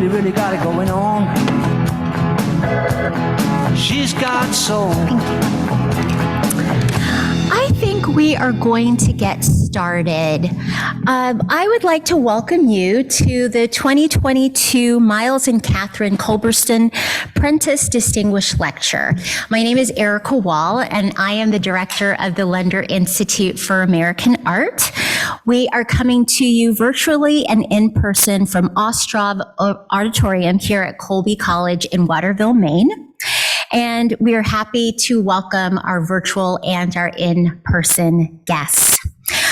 really, really got it going on. She's got soul. I think we are going to get started. I would like to welcome you to the 2022 Miles and Katharine Culbertson Prentice Distinguished Lecture. My name is Erica Wall, and I am the director of the Lunder Institute for American Art. We are coming to you virtually and in person from Ostrov Auditorium here at Colby College in Waterville, Maine. And we are happy to welcome our virtual and our in-person guests.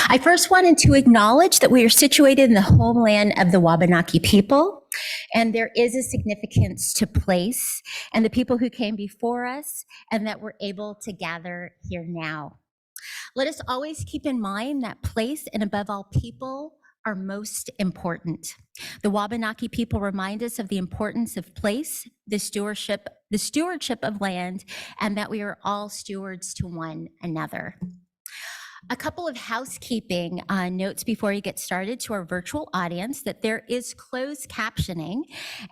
I first wanted to acknowledge that we are situated in the homeland of the Wabanaki people, and there is a significance to place and the people who came before us, and that we're able to gather here now. Let us always keep in mind that place and above all people are most important. The Wabanaki people remind us of the importance of place, the stewardship of land, and that we are all stewards to one another. A couple of housekeeping notes before we get started to our virtual audience, that there is closed captioning,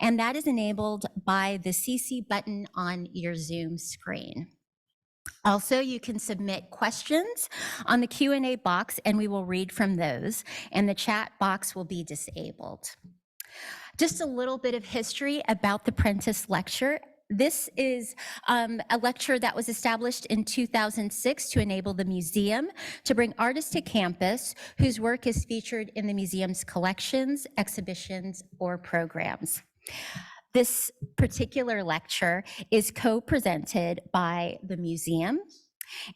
and that is enabled by the CC button on your Zoom screen. Also, you can submit questions on the Q&A box, and we will read from those, and the chat box will be disabled. Just a little bit of history about the Prentice Lecture. This is a lecture that was established in 2006 to enable the museum to bring artists to campus whose work is featured in the museum's collections, exhibitions, or programs. This particular lecture is co-presented by the museum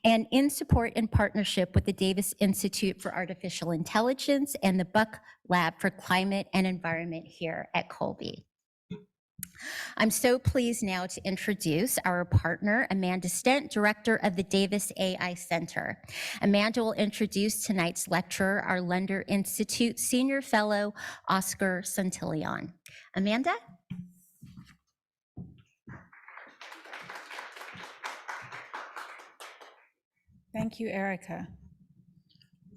and in support and partnership with the Davis Institute for Artificial Intelligence and the Buck Lab for Climate and Environment here at Colby. I'm so pleased now to introduce our partner, Amanda Stent, Director of the Davis AI Center. Amanda will introduce tonight's lecturer, our Lunder Institute Senior Fellow, Oscar Santillán. Amanda? Thank you, Erica.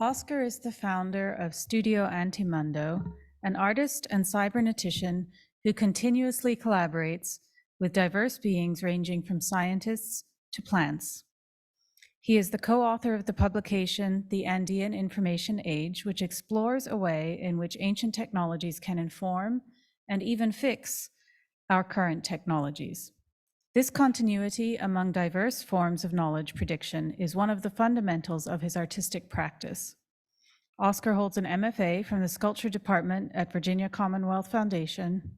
Oscar is the founder of Studio Antimundo, an artist and cybernetician who continuously collaborates with diverse beings ranging from scientists to plants. He is the co-author of the publication, The Andean Information Age, which explores a way in which ancient technologies can inform and even fix our current technologies. This continuity among diverse forms of knowledge prediction is one of the fundamentals of his artistic practice. Oscar holds an MFA from the Sculpture Department at Virginia Commonwealth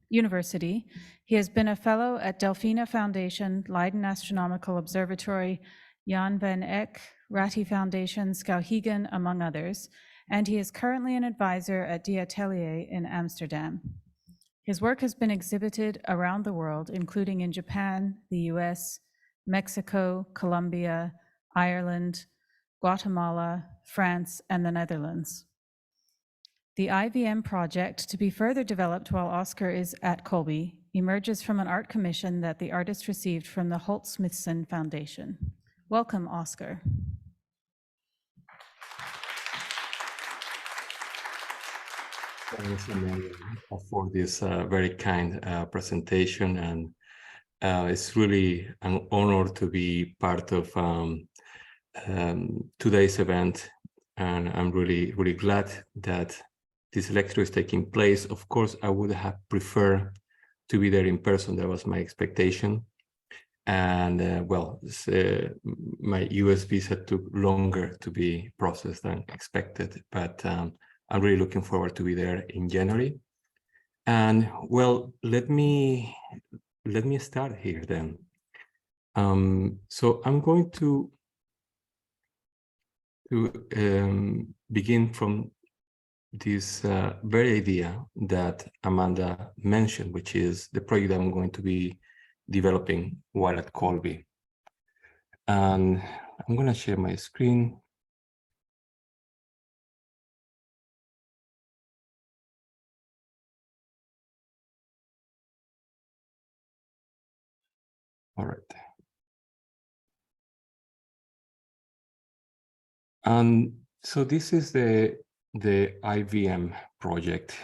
University. He has been a fellow at Delphina Foundation, Leiden Astronomical Observatory, Jan van Eyck, Ratti Foundation, Skowhegan, among others, and he is currently an advisor at Die Atelier in Amsterdam. His work has been exhibited around the world, including in Japan, the US, Mexico, Colombia, Ireland, Guatemala, France, and the Netherlands. The IVM project, to be further developed while Oscar is at Colby, emerges from an art commission that the artist received from the Holt Smithson Foundation. Welcome, Oscar. Thanks, Amanda, for this very kind presentation, and it's really an honor to be part of today's event, and I'm really, really glad that this lecture is taking place. Of course, I would have preferred to be there in person. That was my expectation, and my US visa took longer to be processed than expected, but I'm really looking forward to be there in January. And well, let me start here then. So I'm going to begin from this very idea that Amanda mentioned, which is the project I'm going to be developing while at Colby. And I'm going to share my screen. All right. And so this is the IVM project.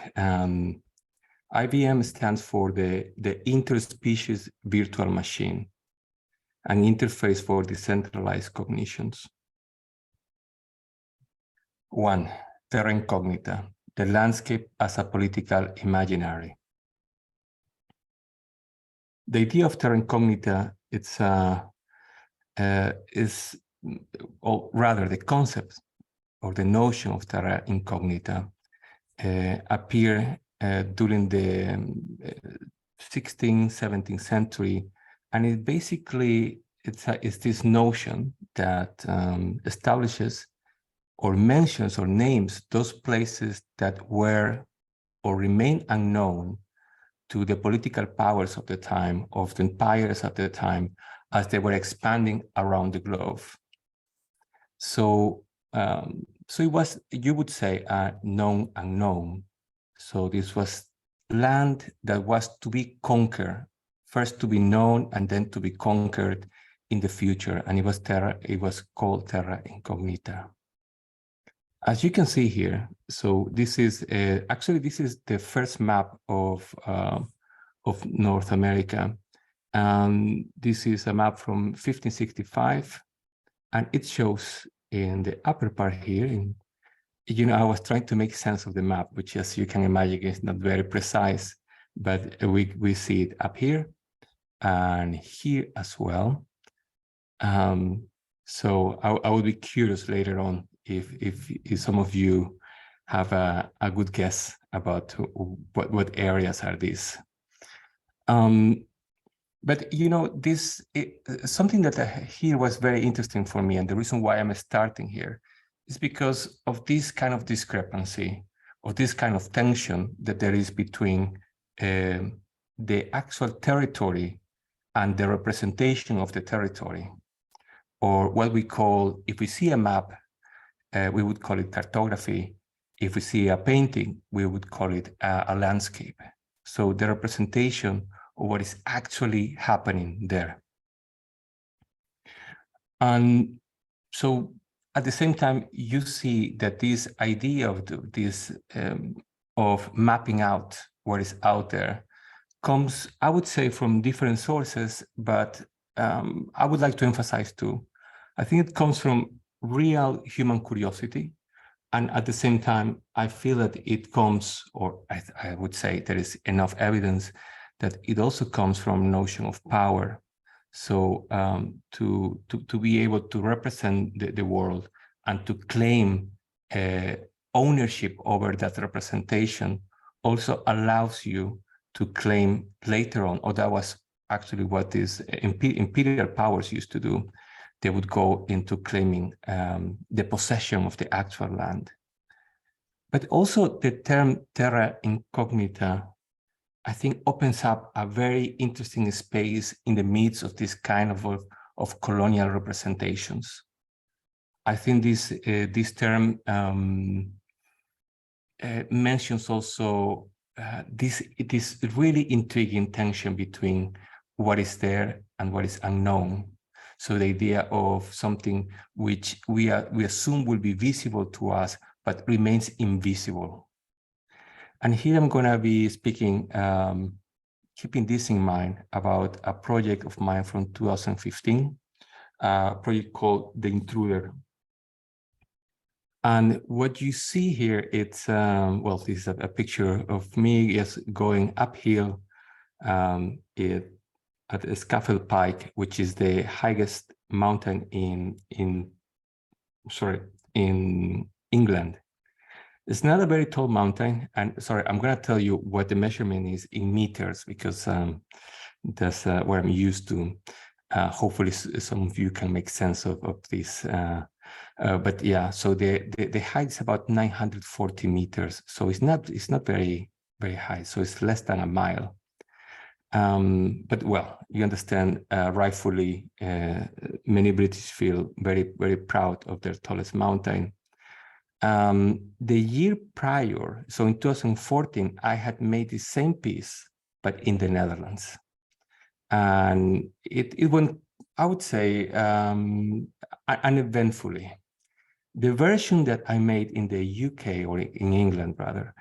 IVM stands for the interspecies virtual machine, an interface for decentralized cognitions. 1. Terra incognita, the landscape as a political imaginary. The idea of terra incognita, or rather the concept or the notion of terra incognita appear during the 16th, 17th century, and it basically it's this notion that establishes or mentions or names those places that were or remain unknown to the political powers of the time, of the empires at the time, as they were expanding around the globe. So, so it was, you would say, a known unknown. So this was land that was to be conquered, first to be known and then to be conquered in the future. And it was called terra incognita. As you can see here, so this is actually this is the first map of North America. This is a map from 1565, and it shows in the upper part here. I was trying to make sense of the map, which, as you can imagine, is not very precise, but we see it up here and here as well. So I would be curious later on if some of you have a good guess about what areas are these. But something that here was very interesting for me, and the reason why I'm starting here is because of this kind of discrepancy, or this kind of tension that there is between the actual territory and the representation of the territory, or what we call, if we see a map, we would call it cartography. If we see a painting, we would call it a landscape. So the representation of what is actually happening there. And so at the same time, you see that this idea of mapping out what is out there comes, I would say, from different sources, but I would like to emphasize too. I think it comes from real human curiosity. And at the same time, I feel that it comes, or I would say there is enough evidence that it also comes from notion of power. So to be able to represent the world and to claim ownership over that representation also allows you to claim later on, or that was actually what these imperial powers used to do. They would go into claiming the possession of the actual land. But also the term terra incognita, I think, opens up a very interesting space in the midst of this kind of colonial representations. I think this term mentions also this really intriguing tension between what is there and what is unknown. So the idea of something which we assume will be visible to us, but remains invisible. And here I'm going to be speaking, keeping this in mind, about a project of mine from 2015, a project called The Intruder. And what you see here, it's, well, this is a picture of me going uphill at Scafell Pike, which is the highest mountain in England. It's not a very tall mountain, and sorry, I'm going to tell you what the measurement is in meters, because that's what I'm used to. Hopefully some of you can make sense of this. But yeah, so the height is about 940 meters. So it's not very, very high. So it's less than a mile. But well, you understand, rightfully, many British feel very, very proud of their tallest mountain. The year prior, so in 2014, I had made the same piece, but in the Netherlands. And it went, I would say, uneventfully. The version that I made in the UK, or in England rather,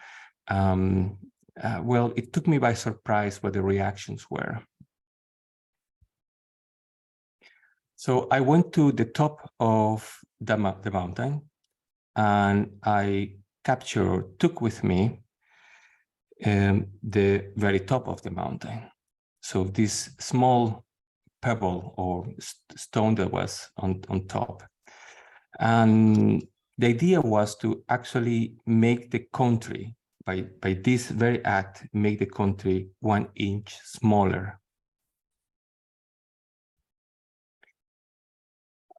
well, it took me by surprise what the reactions were. So I went to the top of the mountain, and I took with me the very top of the mountain. So this small pebble or stone that was on top. And the idea was to actually make the country, by this very act, make the country 1 inch smaller.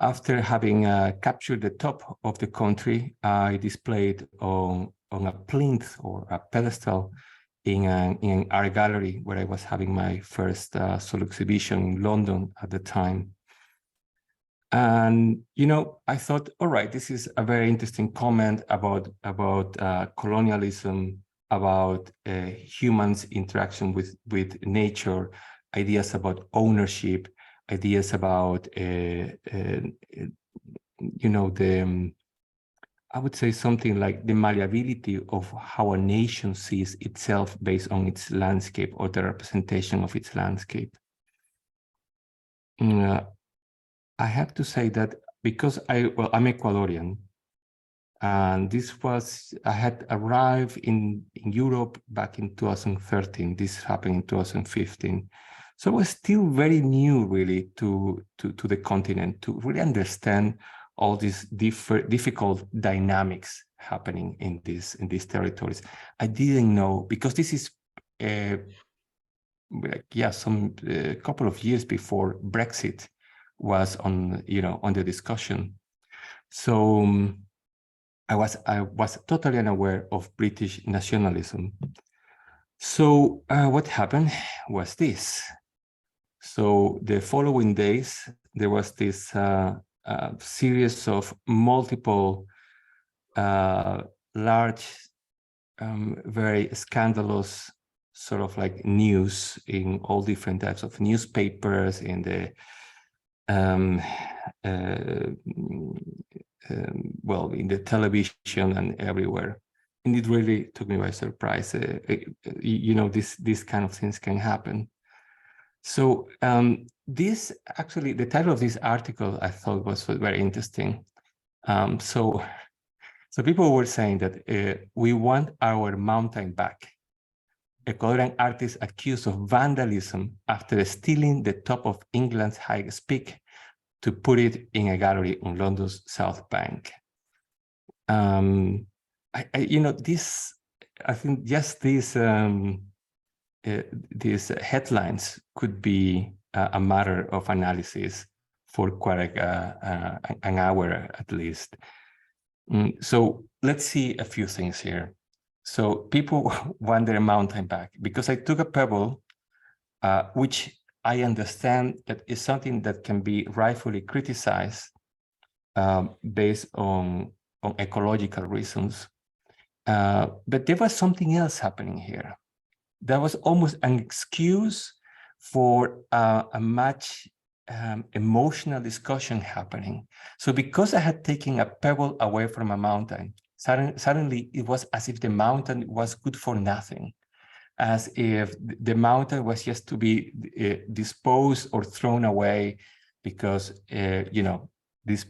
After having captured the top of the country, I displayed on a plinth or a pedestal in an art gallery where I was having my first solo exhibition in London at the time. And, you know, I thought, all right, this is a very interesting comment about colonialism, about humans' interaction with nature, ideas about ownership, ideas about, you know, I would say something like the malleability of how a nation sees itself based on its landscape or the representation of its landscape. I have to say that because I'm Ecuadorian, and I had arrived in Europe back in 2013. This happened in 2015. So I was still very new, really, to the continent, to really understand all these difficult dynamics happening in these territories. I didn't know, because this is some couple of years before Brexit was on the discussion. So I was totally unaware of British nationalism. So what happened was this. So the following days, there was this series of multiple large, very scandalous sort of like news in all different types of newspapers, in the in the television and everywhere. And it really took me by surprise. You know, these kind of things can happen. So this actually, the title of this article I thought was very interesting. So people were saying that we want our mountain back. Ecuadorian artists accused of vandalism after stealing the top of England's highest peak to put it in a gallery on London's South Bank. You know, this, I think just these headlines could be a matter of analysis for quite an hour at least. So let's see a few things here. So people want their mountain back because I took a pebble, which I understand that is something that can be rightfully criticized based on ecological reasons. But there was something else happening here. There was almost an excuse for a much emotional discussion happening. So because I had taken a pebble away from a mountain, suddenly it was as if the mountain was good for nothing, as if the mountain was just to be disposed or thrown away because, you know, this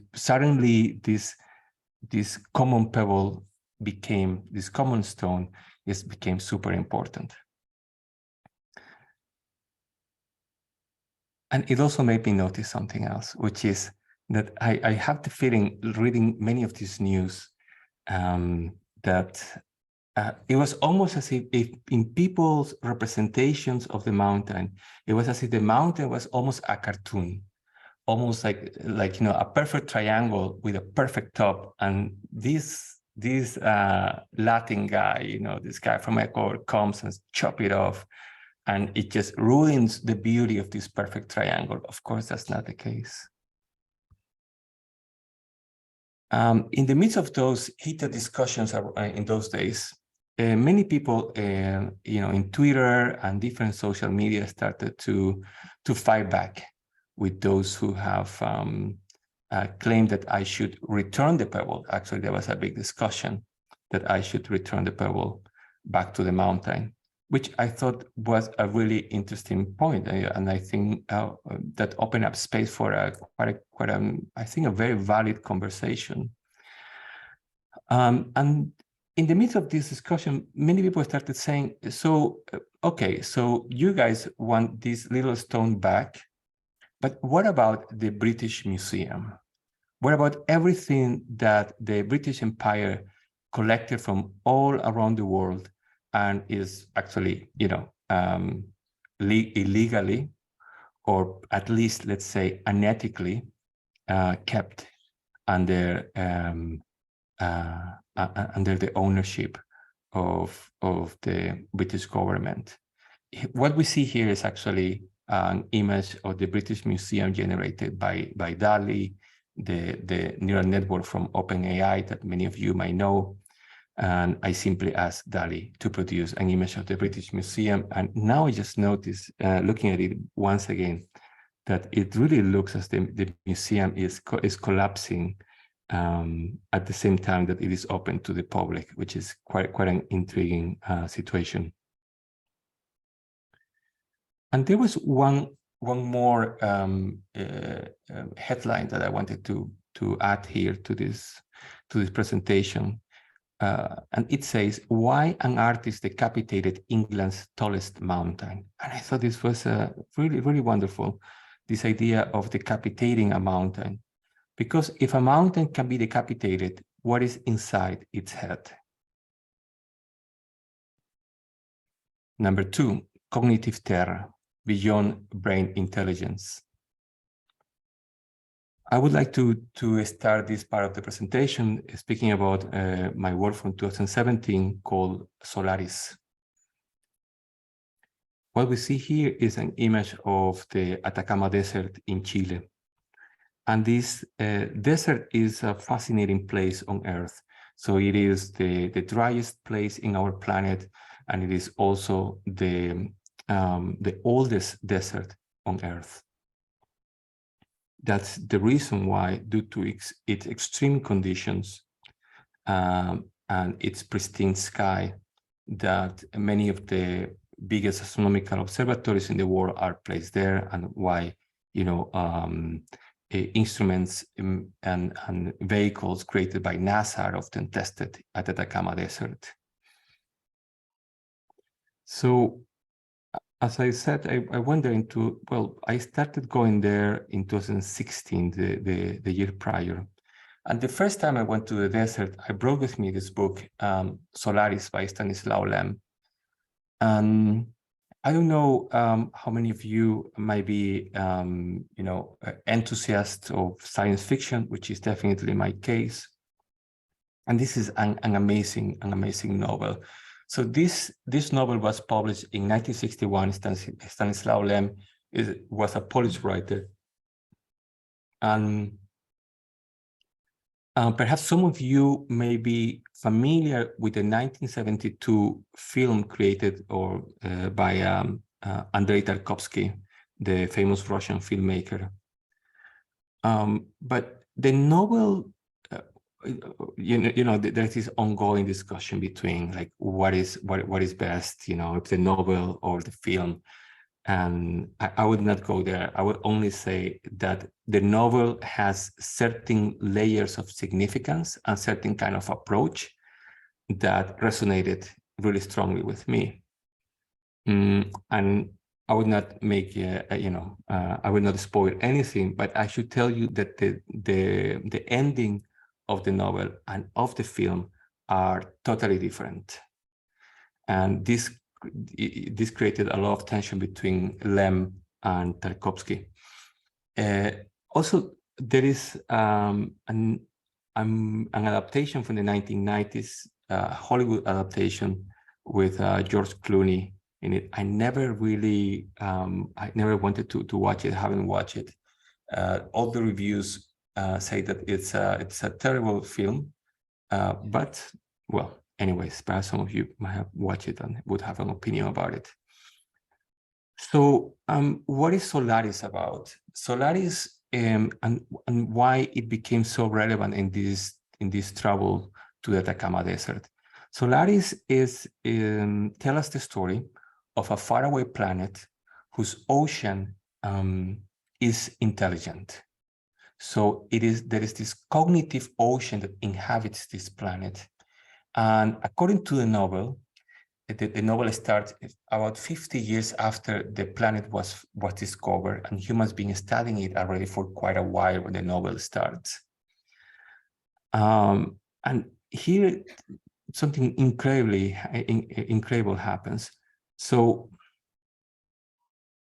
common pebble became, this common stone became super important. And it also made me notice something else, which is that I have the feeling, reading many of these news, that it was almost as if in people's representations of the mountain, it was as if the mountain was almost a cartoon, almost like you know, a perfect triangle with a perfect top. And this Latin guy, you know, this guy from Ecuador comes and chop it off, and it just ruins the beauty of this perfect triangle. Of course, that's not the case. In the midst of those heated discussions in those days, many people, you know, in Twitter and different social media started to fight back with those who have claimed that I should return the pebble. Actually, there was a big discussion that I should return the pebble back to the mountain. which I thought was a really interesting point, and I think that opened up space for I think a very valid conversation. And in the midst of this discussion, many people started saying, "So, okay, so you guys want this little stone back, but what about the British Museum? What about everything that the British Empire collected from all around the world and is actually, illegally, or at least, let's say, unethically kept under the ownership of the British government?" What we see here is actually an image of the British Museum generated by DALL-E, the neural network from OpenAI that many of you might know. And I simply asked DALL-E to produce an image of the British Museum. And now I just noticed, looking at it once again, that it really looks as the museum is collapsing at the same time that it is open to the public, which is quite an intriguing situation. And there was one more headline that I wanted to add here to this presentation, and it says, "Why an artist decapitated England's tallest mountain?" And I thought this was really, really wonderful, this idea of decapitating a mountain, because if a mountain can be decapitated, what is inside its head? Number 2, cognitive terror, beyond brain intelligence. I would like to start this part of the presentation speaking about my work from 2017 called Solaris. What we see here is an image of the Atacama Desert in Chile. And this desert is a fascinating place on Earth. So it is the driest place in our planet, and it is also the oldest desert on Earth. That's the reason why, due to its extreme conditions and its pristine sky, that many of the biggest astronomical observatories in the world are placed there, and why, instruments and vehicles created by NASA are often tested at the Atacama Desert. So, as I said, I went there I started going there in 2016, the year prior. And the first time I went to the desert, I brought with me this book, Solaris by Stanislaw Lem. And I don't know how many of you might be, enthusiasts of science fiction, which is definitely my case. And this is an amazing novel. So this novel was published in 1961. Stanislaw Lem was a Polish writer. And perhaps some of you may be familiar with the 1972 film created by Andrei Tarkovsky, the famous Russian filmmaker. But the novel, there's this ongoing discussion between like what is best, if the novel or the film. And I would not go there. I would only say that the novel has certain layers of significance and certain kind of approach that resonated really strongly with me. And I would not make, I would not spoil anything, but I should tell you that the ending of the novel and of the film are totally different. And this created a lot of tension between Lem and Tarkovsky. Also, there is an adaptation from the 1990s, Hollywood adaptation with George Clooney in it. I never really, I never wanted to watch it. I haven't watched it. All the reviews say that it's a terrible film, but well. Anyways, perhaps some of you might have watched it and would have an opinion about it. So what is Solaris about? Solaris and why it became so relevant in this travel to the Atacama Desert. Solaris tell us the story of a faraway planet whose ocean is intelligent. So there is this cognitive ocean that inhabits this planet. And according to the novel, the novel starts about 50 years after the planet was discovered, and humans been studying it already for quite a while when the novel starts. And here, something incredible happens. So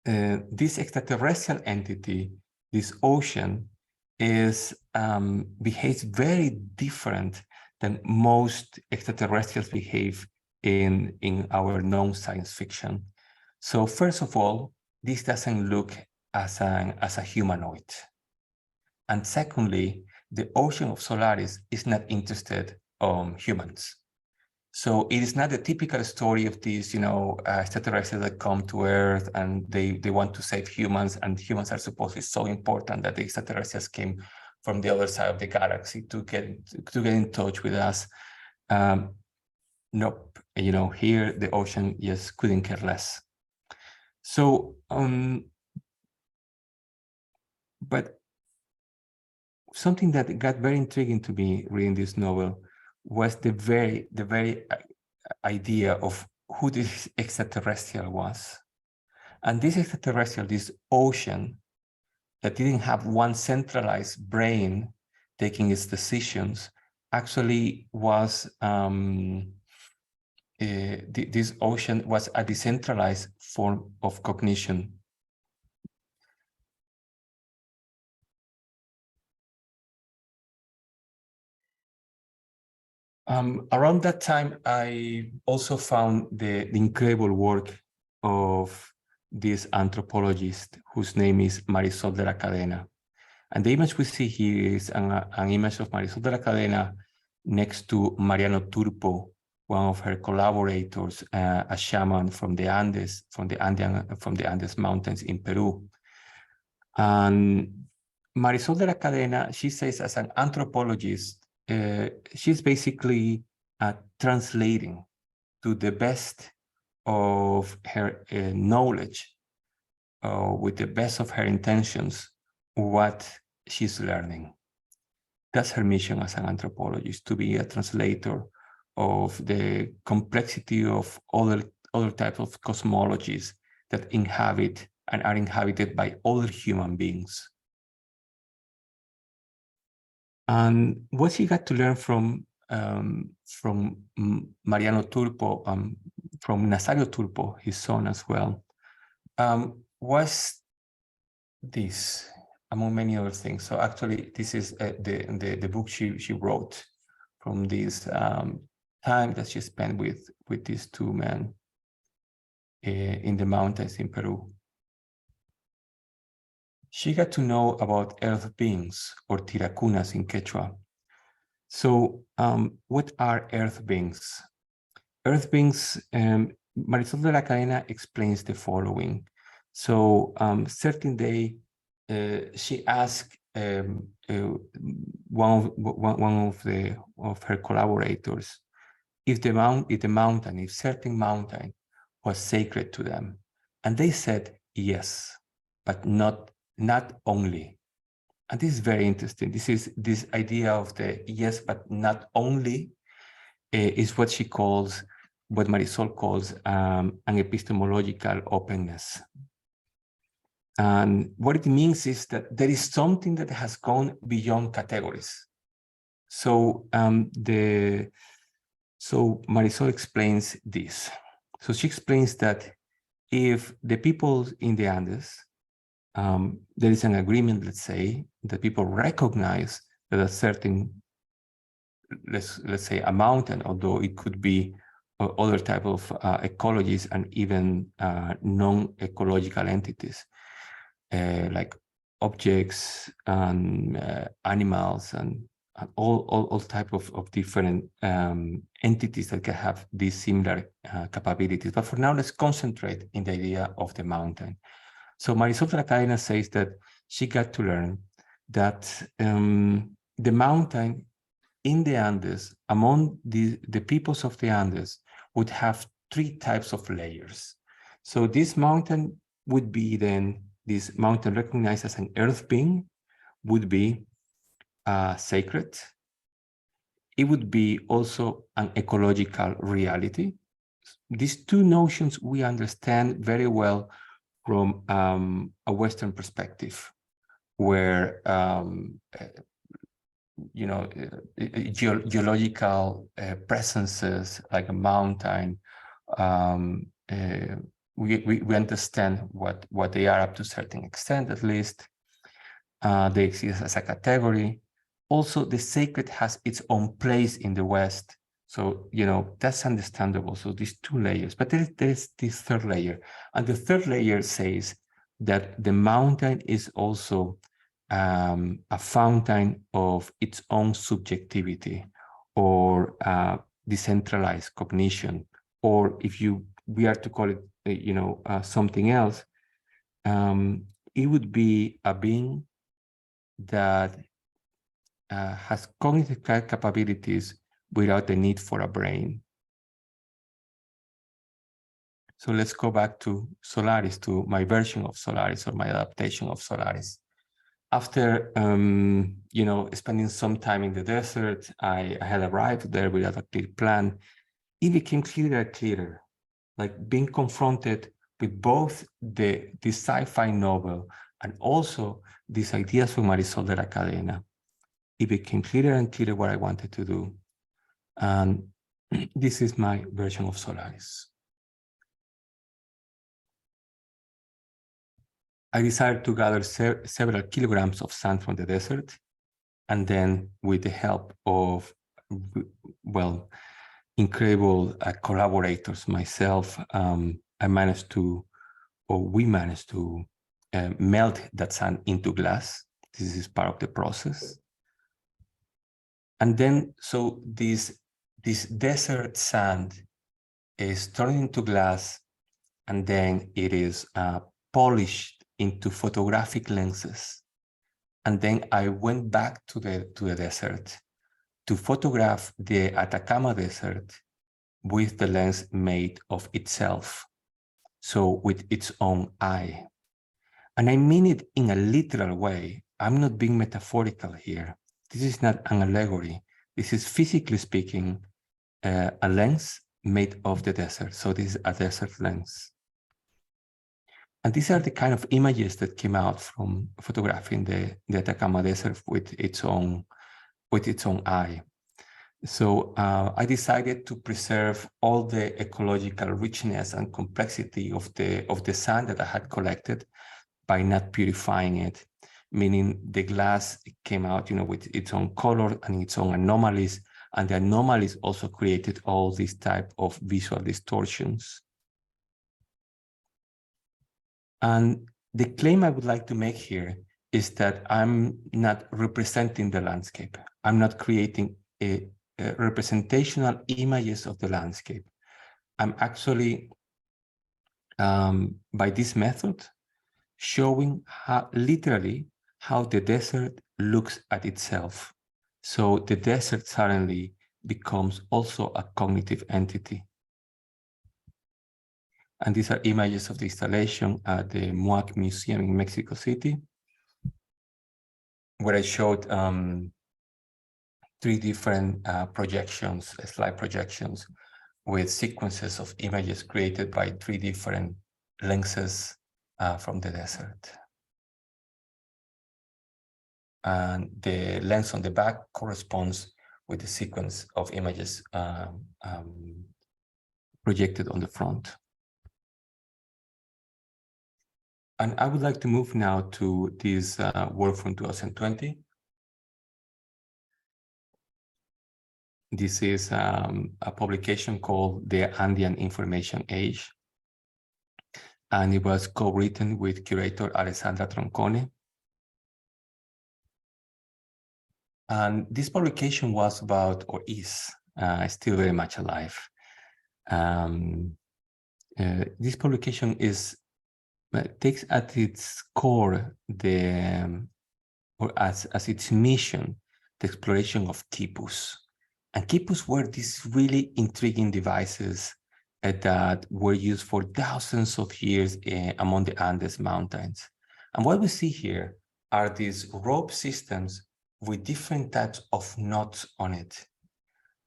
this extraterrestrial entity, this ocean, behaves very different than most extraterrestrials behave in our known science fiction. So first of all, this doesn't look as a humanoid. And secondly, the ocean of Solaris is not interested in humans. So it is not the typical story of these, extraterrestrials that come to Earth and they want to save humans, and humans are supposedly so important that the extraterrestrials came from the other side of the galaxy to get in touch with us. Nope, here the ocean just couldn't care less. So, but something that got very intriguing to me reading this novel was the very idea of who this extraterrestrial was. And this extraterrestrial, this ocean that didn't have one centralized brain taking its decisions, actually was this ocean was a decentralized form of cognition. Around that time, I also found the incredible work of this anthropologist whose name is Marisol de la Cadena. And the image we see here is an image of Marisol de la Cadena next to Mariano Turpo, one of her collaborators, a shaman from the Andes, from the Andes Mountains in Peru. And Marisol de la Cadena, she says, as an anthropologist, she's basically translating to the best of her knowledge, with the best of her intentions, what she's learning. That's her mission as an anthropologist, to be a translator of the complexity of other types of cosmologies that inhabit and are inhabited by other human beings. And what she got to learn from Mariano Turpo, from Nazario Turpo, his son as well, was this, among many other things. So actually, this is the book she wrote from this time that she spent with these two men in the mountains in Peru. She got to know about earth beings, or tiracunas in Quechua. So what are earth beings? Earth beings, Marisol de la Cadena explains the following. So certain day, she asked one of her collaborators if certain mountain was sacred to them, and they said yes, but not only. And this is very interesting. This idea of the yes, but not only is what Marisol calls an epistemological openness. And what it means is that there is something that has gone beyond categories. So Marisol explains this. So she explains that if the people in the Andes, there is an agreement, let's say, that people recognize that a certain, let's say, a mountain, although it could be other type of ecologies and even non-ecological entities, like objects and animals and all type of different entities that can have these similar capabilities. But for now, let's concentrate in the idea of the mountain. So Marisol de la Cadena says that she got to learn that the mountain in the Andes, among the peoples of the Andes, would have 3 types of layers. So this mountain would be then, this mountain recognized as an earth being would be sacred. It would be also an ecological reality. These 2 notions we understand very well from a Western perspective, where you know, geological presences like a mountain, we understand what they are up to a certain extent, at least. They exist as a category. Also, the sacred has its own place in the West. So, you know, that's understandable. So these 2 layers, but there is this 3rd layer. And the 3rd layer says that the mountain is also a fountain of its own subjectivity, or decentralized cognition, or if we are to call it, you know, something else, it would be a being that has cognitive capabilities without the need for a brain. So let's go back to Solaris, to my version of Solaris, or my adaptation of Solaris. After, you know, spending some time in the desert, I had arrived there without a clear plan. It became clearer and clearer, like being confronted with both the sci-fi novel and also these ideas from Marisol de la Cadena. It became clearer and clearer what I wanted to do. And this is my version of Solaris. I decided to gather several kilograms of sand from the desert, and then with the help of, well, incredible collaborators, myself, I managed to, or we managed to melt that sand into glass. This is part of the process. And then, so this desert sand is turned into glass, and then it is polished into photographic lenses. And then I went back to the desert to photograph the Atacama Desert with the lens made of itself, so with its own eye. And I mean it in a literal way. I'm not being metaphorical here. This is not an allegory. This is, physically speaking, a lens made of the desert. So this is a desert lens. And these are the kind of images that came out from photographing the Atacama Desert with its own eye. So I decided to preserve all the ecological richness and complexity of the sand that I had collected by not purifying it, meaning the glass came out, you know, with its own color and its own anomalies, and the anomalies also created all these type of visual distortions. And the claim I would like to make here is that I'm not representing the landscape. I'm not creating a representational images of the landscape. I'm actually, by this method, showing how, literally, how the desert looks at itself. So the desert suddenly becomes also a cognitive entity. And these are images of the installation at the MUAC Museum in Mexico City, where I showed 3 different projections, slide projections, with sequences of images created by 3 different lenses from the desert. And the lens on the back corresponds with the sequence of images projected on the front. And I would like to move now to this work from 2020. This is a publication called The Andean Information Age. And it was co-written with curator Alessandra Troncone. And this publication was about, or is, still very much alive. This publication takes at its core or as its mission the exploration of quipus. And quipus were these really intriguing devices that were used for thousands of years among the Andes Mountains. And what we see here are these rope systems with different types of knots on it.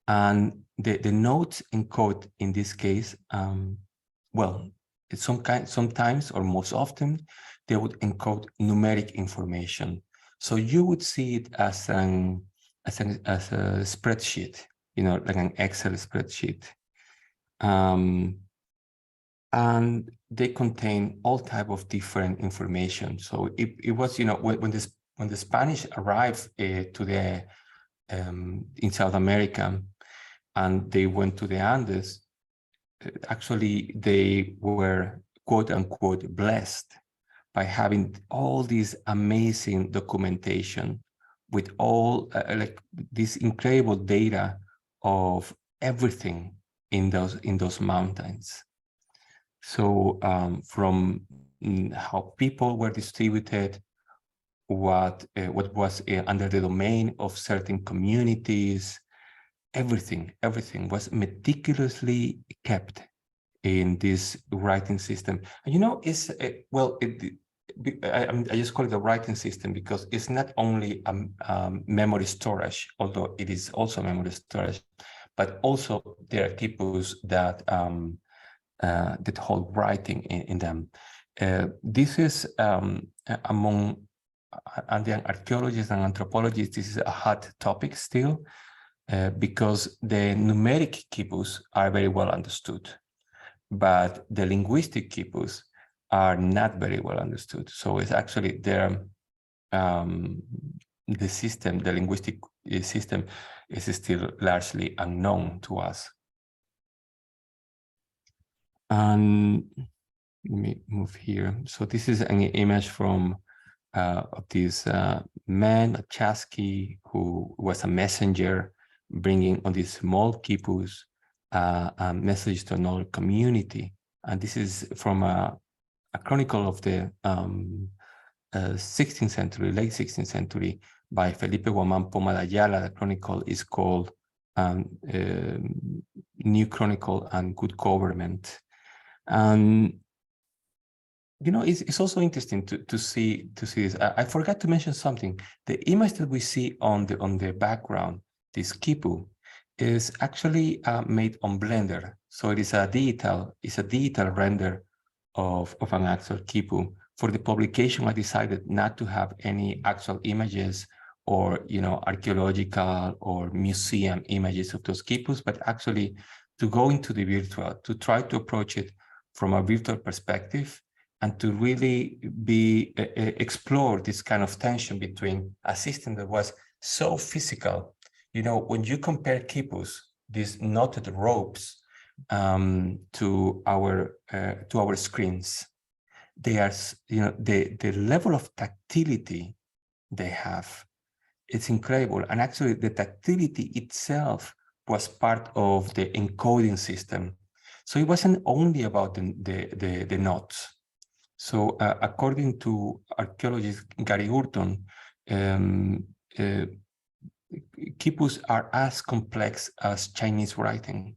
And the notes encode, in this case, well, sometimes or most often, they would encode numeric information. So you would see it as a spreadsheet, you know, like an Excel spreadsheet. And they contain all type of different information. So it was, you know, when the Spanish arrived to the in South America, and they went to the Andes, actually they were quote unquote blessed by having all this amazing documentation with all like this incredible data of everything in those mountains. So from how people were distributed, what was under the domain of certain communities, everything was meticulously kept in this writing system. And you know, it's I just call it a writing system because it's not only memory storage, although it is also memory storage, but also there are quipus that that hold writing in them. This is among Andean archaeologists and anthropologists, this is a hot topic still, because the numeric quipus are very well understood, but the linguistic quipus are not very well understood. So it's actually the system, the linguistic system, is still largely unknown to us. And let me move here. So this is an image from of this man, a Chasqui, who was a messenger, bringing on this small quipus a message to another community. And this is from a chronicle of the 16th century, late 16th century, by Felipe Guamán Poma de Ayala. The chronicle is called New Chronicle and Good Government. And you know, it's also interesting to see this. I forgot to mention something. The image that we see on the background, this quipu, is actually made on Blender. So it is a digital render of an actual quipu. For the publication, I decided not to have any actual images or, you know, archaeological or museum images of those quipus, but actually to go into the virtual, to try to approach it from a virtual perspective, and to really explore this kind of tension between a system that was so physical. You know, when you compare quipus, these knotted ropes, to our screens, they are, you know, the level of tactility they have, it's incredible. And actually, the tactility itself was part of the encoding system. So it wasn't only about the knots. So according to archaeologist Gary Urton, quipus are as complex as Chinese writing.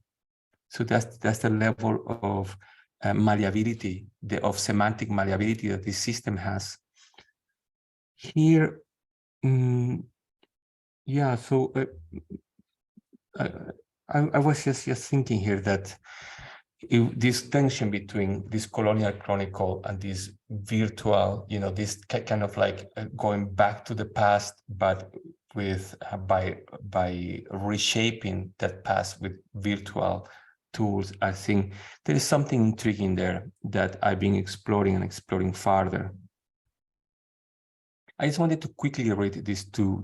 So that's the level of malleability, of semantic malleability that this system has. Here, yeah, so I was just thinking here that this tension between this colonial chronicle and this virtual, you know, this kind of like going back to the past, but with by reshaping that past with virtual tools, I think there is something intriguing there that I've been exploring further. I just wanted to quickly read these two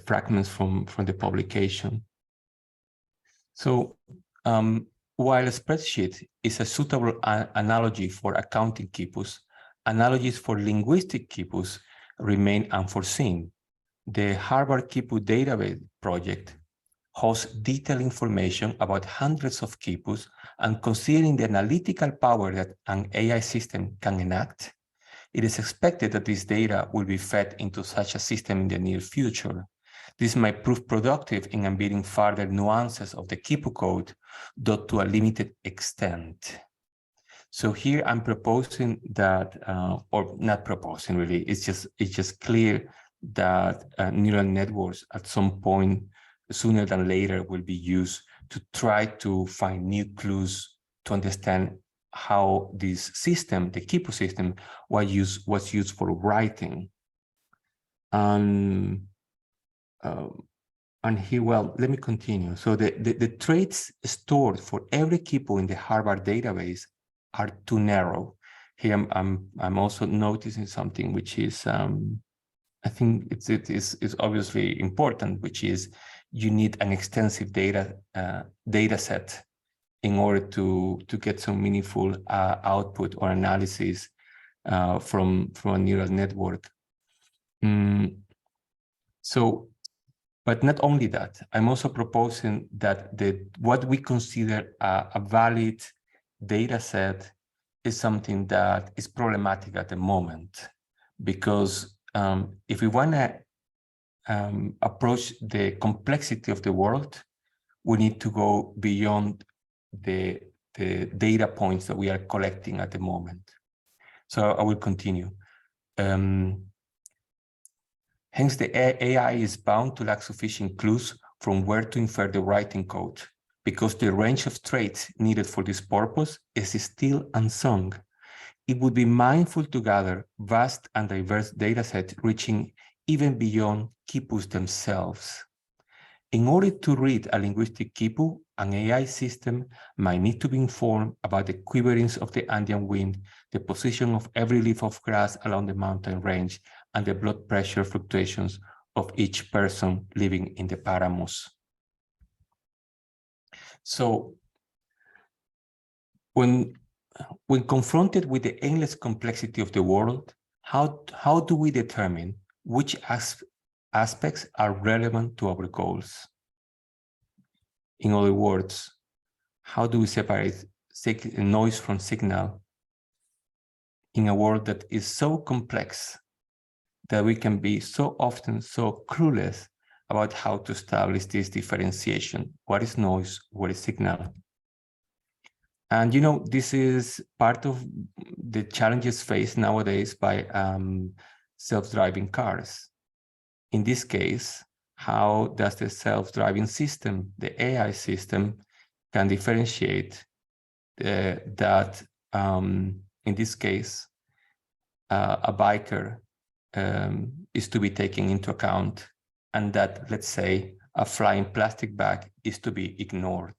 fragments from the publication. So while a spreadsheet is a suitable analogy for accounting quipus, analogies for linguistic quipus remain unforeseen. The Harvard Quipu Database Project hosts detailed information about hundreds of quipus, and considering the analytical power that an AI system can enact, It is expected that this data will be fed into such a system in the near future. This might prove productive in embedding further nuances of the Kipu code, though to a limited extent. So here I'm proposing that, or not proposing really, it's just clear that neural networks at some point, sooner than later, will be used to try to find new clues to understand how this system, the Kipu system, was used for writing. And here, well, let me continue. So the traits stored for every Kipu in the Harvard database are too narrow. Here I'm also noticing something which is I think it's obviously important, which is you need an extensive data set in order to get some meaningful output or analysis from a neural network. So, but not only that, I'm also proposing that what we consider a valid data set is something that is problematic at the moment, because if we want to approach the complexity of the world, we need to go beyond the data points that we are collecting at the moment. So I will continue. Hence, the AI is bound to lack sufficient clues from where to infer the writing code, because the range of traits needed for this purpose is still unsung. It would be mindful to gather vast and diverse datasets reaching even beyond Kipus themselves. In order to read a linguistic Kipu, an AI system might need to be informed about the quiverings of the Andean wind, the position of every leaf of grass along the mountain range, and the blood pressure fluctuations of each person living in the Paramos. So when confronted with the endless complexity of the world, how do we determine which aspects are relevant to our goals? In other words, how do we separate noise from signal in a world that is so complex that we can be so often so clueless about how to establish this differentiation? What is noise? What is signal? And, you know, this is part of the challenges faced nowadays by self-driving cars. In this case, how does the self-driving system, the AI system, can differentiate that, in this case, a biker is to be taken into account, and that, let's say, a flying plastic bag is to be ignored?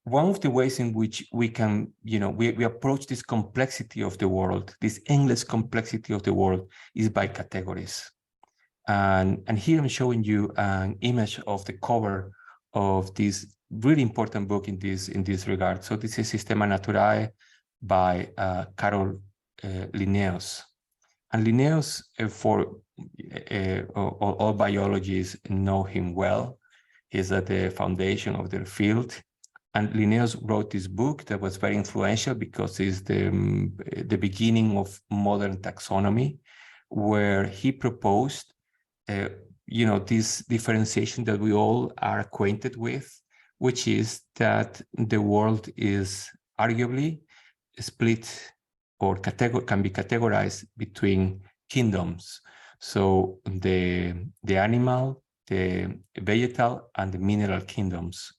One of the ways in which we can, you know, we approach this complexity of the world, this endless complexity of the world, is by categories. And here I'm showing you an image of the cover of this really important book in this regard. So this is Systema Naturae by Carol Linnaeus. And Linnaeus, all biologists know him well. He's at the foundation of their field. And Linnaeus wrote this book that was very influential because it's the beginning of modern taxonomy, where he proposed, you know, this differentiation that we all are acquainted with, which is that the world is arguably split or can be categorized between kingdoms. So the animal, the vegetal, and the mineral kingdoms.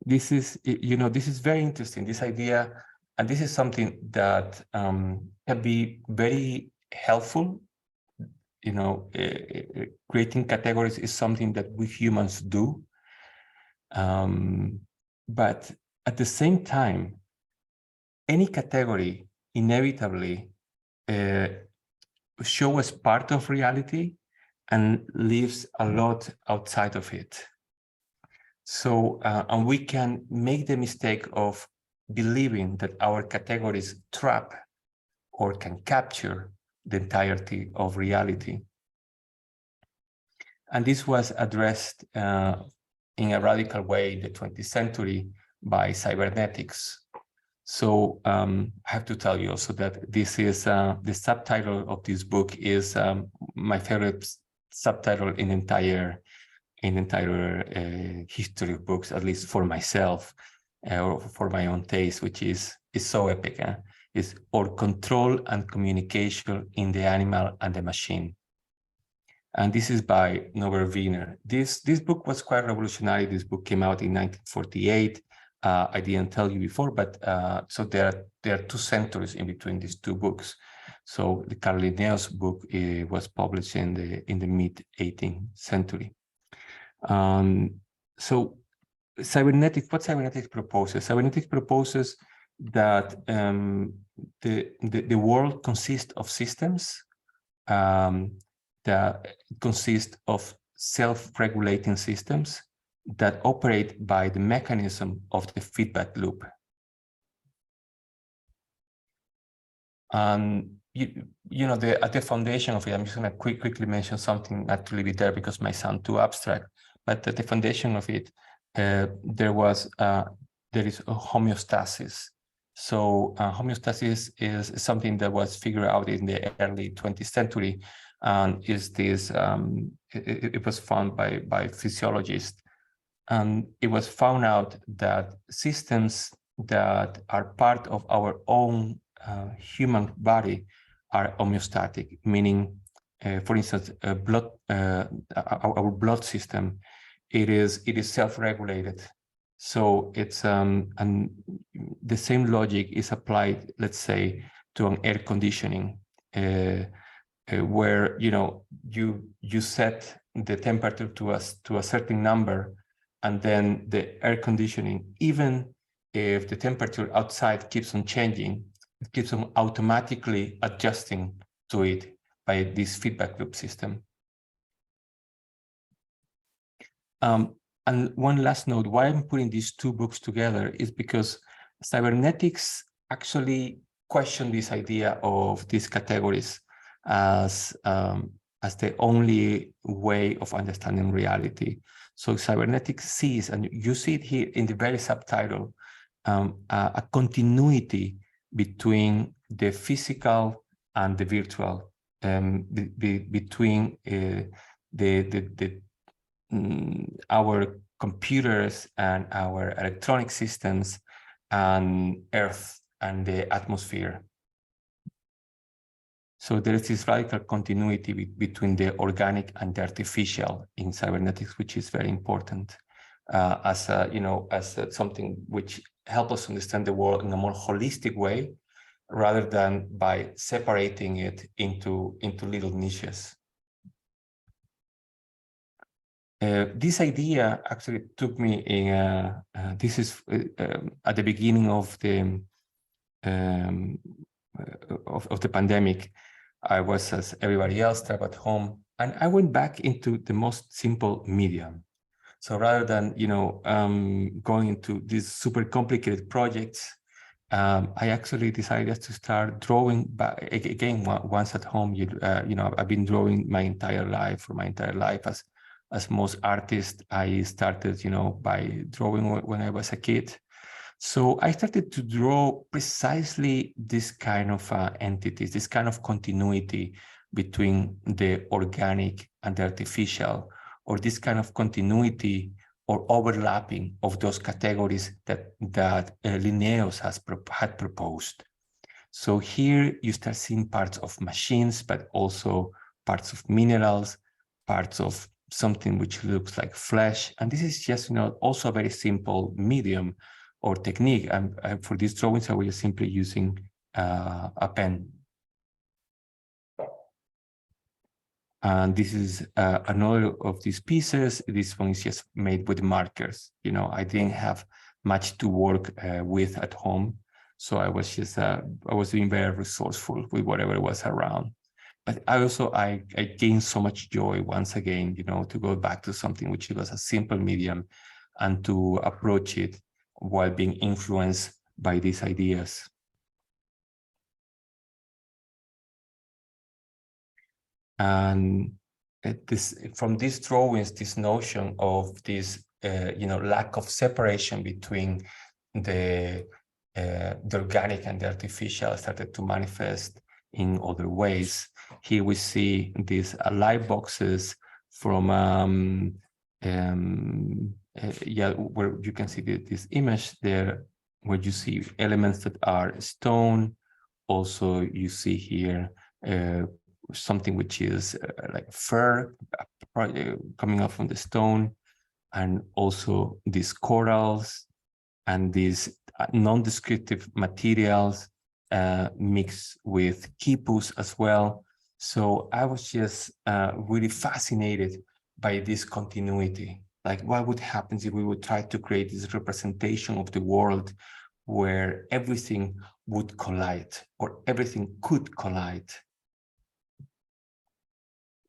This is, you know, this is very interesting, this idea, and this is something that can be very helpful. You know, creating categories is something that we humans do. But at the same time, any category inevitably shows us part of reality and leaves a lot outside of it. So, and we can make the mistake of believing that our categories trap or can capture the entirety of reality. And this was addressed in a radical way in the 20th century by cybernetics. So I have to tell you also that this is the subtitle of this book is my favorite subtitle in entire history of books, at least for myself or for my own taste, which is so epic. It's "Or Control and Communication in the Animal and the Machine." And this is by Norbert Wiener. This book was quite revolutionary. This book came out in 1948. I didn't tell you before, but so there are 2 centuries in between these 2 books. So the Carl Linnaeus book was published in the mid-18th century. So what cybernetics proposes? Cybernetics proposes that the world consists of systems that consist of self-regulating systems that operate by the mechanism of the feedback loop. You know, at the foundation of it, I'm just going to quickly mention something, not to leave it there because it might sound too abstract, but at the foundation of it, there is a homeostasis. So homeostasis is something that was figured out in the early 20th century, and is this it was found by physiologists, and it was found out that systems that are part of our own human body are homeostatic, meaning for instance our blood system, it is self-regulated. So it's and the same logic is applied, let's say, to an air conditioning where you set the temperature to a certain number, and then the air conditioning, even if the temperature outside keeps on changing, it keeps on automatically adjusting to it by this feedback loop system. And one last note, why I'm putting these 2 books together is because cybernetics actually question this idea of these categories as the only way of understanding reality. So cybernetics sees, and you see it here in the very subtitle, a continuity between the physical and the virtual, between our computers and our electronic systems and Earth and the atmosphere. So there is this radical continuity between the organic and the artificial in cybernetics, which is very important as something which helps us understand the world in a more holistic way, rather than by separating it into little niches. This idea actually took me in. This is at the beginning of the pandemic. I was, as everybody else, trapped at home, and I went back into the most simple medium. So rather than going into these super complicated projects, I actually decided to start drawing. Back again, once at home, I've been drawing my entire life, as most artists. I started, by drawing when I was a kid. So I started to draw precisely this kind of entities, this kind of continuity between the organic and the artificial, or this kind of continuity or overlapping of those categories that Linnaeus had proposed. So here you start seeing parts of machines, but also parts of minerals, parts of something which looks like flesh. And this is just, also a very simple medium or technique. And for these drawings, I was simply using a pen. And this is another of these pieces. This one is just made with markers. I didn't have much to work with at home. So I was just, I was being very resourceful with whatever was around. But I gained so much joy once again, to go back to something which was a simple medium and to approach it while being influenced by these ideas. And from these drawings, this notion of this, lack of separation between the the organic and the artificial started to manifest in other ways. Here we see these light boxes from where you can see this image there, where you see elements that are stone. Also, you see here something which is like fur coming up from the stone, and also these corals and these non-descriptive materials mixed with quipus as well. So I was just really fascinated by this continuity. Like, what would happen if we would try to create this representation of the world where everything would collide, or everything could collide?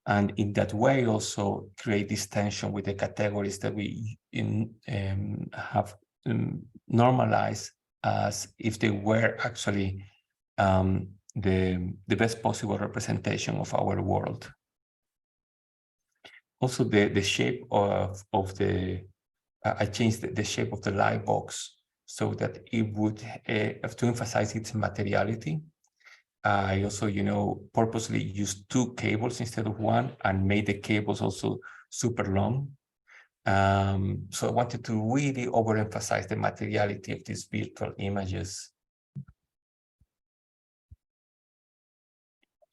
And in that way also create this tension with the categories that we have normalized as if they were actually the best possible representation of our world. Also, the shape of the, I changed the shape of the light box so that it would have to emphasize its materiality. I also, purposely used 2 cables instead of 1, and made the cables also super long. So I wanted to really overemphasize the materiality of these virtual images.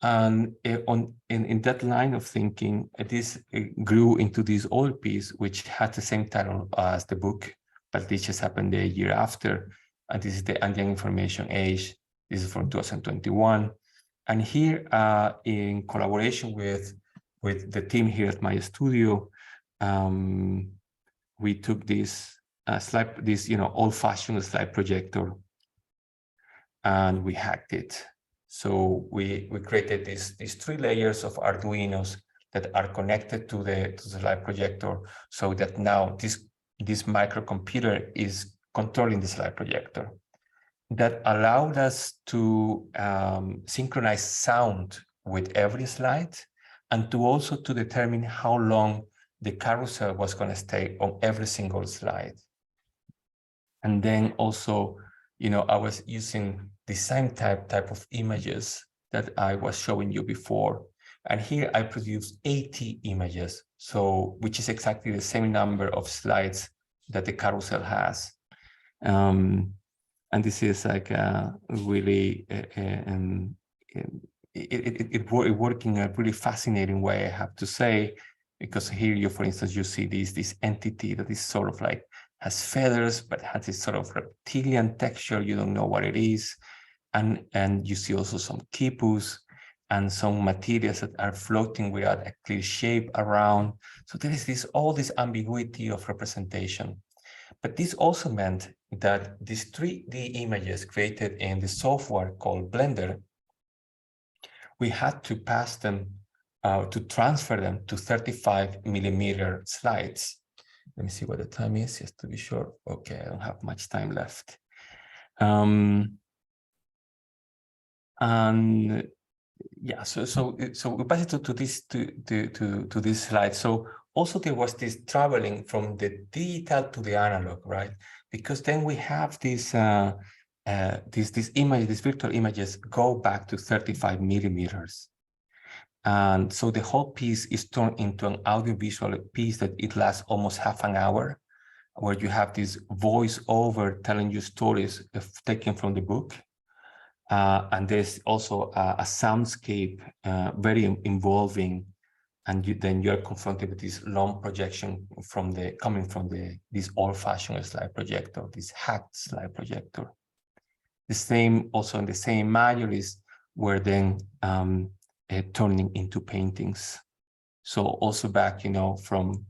And in that line of thinking, this grew into this old piece, which had the same title as the book, but this just happened a year after. And this is the Andean Information Age. This is from 2021. And here, in collaboration with the team here at my studio, we took this old-fashioned slide projector, and we hacked it. So we created these 3 layers of Arduinos that are connected to the slide projector, so that now this microcomputer is controlling the slide projector. That allowed us to synchronize sound with every slide, and to also to determine how long the carousel was going to stay on every single slide. And then also, I was using the same type of images that I was showing you before. And here I produced 80 images, so which is exactly the same number of slides that the carousel has. And this is like really it worked in a really fascinating way, I have to say, because here for instance, you see this entity that is sort of like has feathers, but has this sort of reptilian texture. You don't know what it is. And you see also some quipus and some materials that are floating without a clear shape around. So there is all this ambiguity of representation. But this also meant that these 3D images created in the software called Blender, we had to pass them, to transfer them to 35mm slides. Let me see what the time is, just to be sure. Okay, I don't have much time left. And yeah, so we pass it to this slide. So also there was this traveling from the digital to the analog, right? Because then we have these virtual images go back to 35mm. And so the whole piece is turned into an audiovisual piece that it lasts almost half an hour, where you have this voice-over telling you stories taken from the book. And there's also a soundscape, very involving, and then you're confronted with this long projection coming from this old-fashioned slide projector, this hacked slide projector. The same also in the same modules were then turning into paintings. So also back, from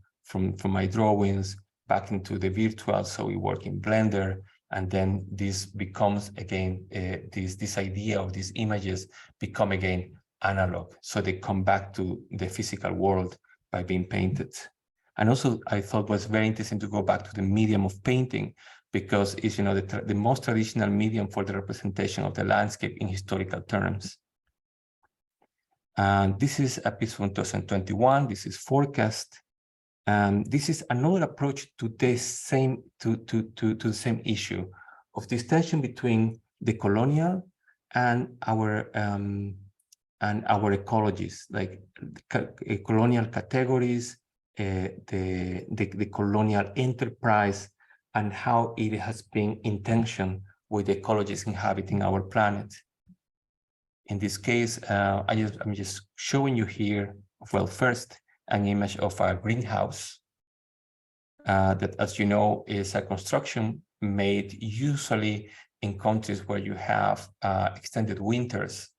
my drawings back into the virtual. So we work in Blender, and then this becomes again this idea of these images become again analog. So they come back to the physical world by being painted. And also I thought was very interesting to go back to the medium of painting, because it's the most traditional medium for the representation of the landscape in historical terms. And this is a piece from 2021. This is Forecast. And this is another approach to this same the same issue of this tension between the colonial and our ecologies, like colonial categories, the colonial enterprise, and how it has been in tension with the ecologies inhabiting our planet. In this case, I'm just showing you here, well, first, an image of a greenhouse that, as you know, is a construction made usually in countries where you have extended winters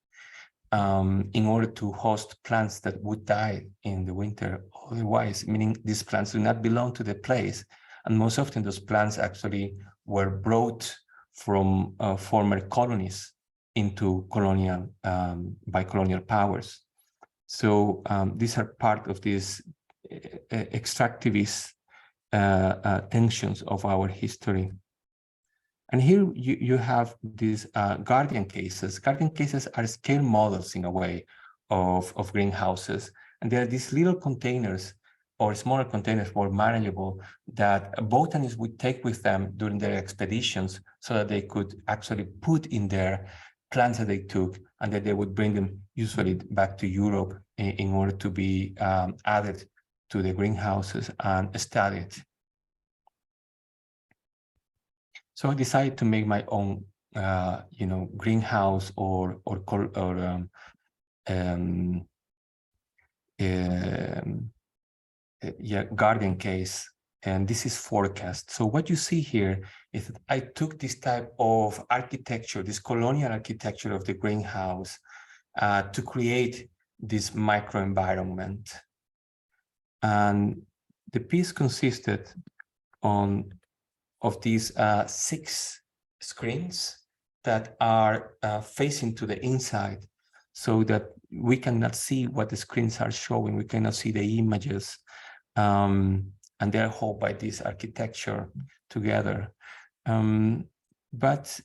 in order to host plants that would die in the winter otherwise, meaning these plants do not belong to the place. And most often those plants actually were brought from former colonies into colonial, by colonial powers. So these are part of these extractivist tensions of our history. And here you have these guardian cases. Guardian cases are scale models in a way of greenhouses. And there are these little containers or smaller containers, more manageable, that botanists would take with them during their expeditions so that they could actually put in there plants that they took, and that they would bring them usually back to Europe in order to be added to the greenhouses and studied. So I decided to make my own, greenhouse or garden case, and this is forecast. So what you see here is that I took this type of architecture, this colonial architecture of the greenhouse, to create this microenvironment. And the piece consisted of these 6 screens that are facing to the inside, so that we cannot see what the screens are showing. We cannot see the images. And they're held by this architecture together. And what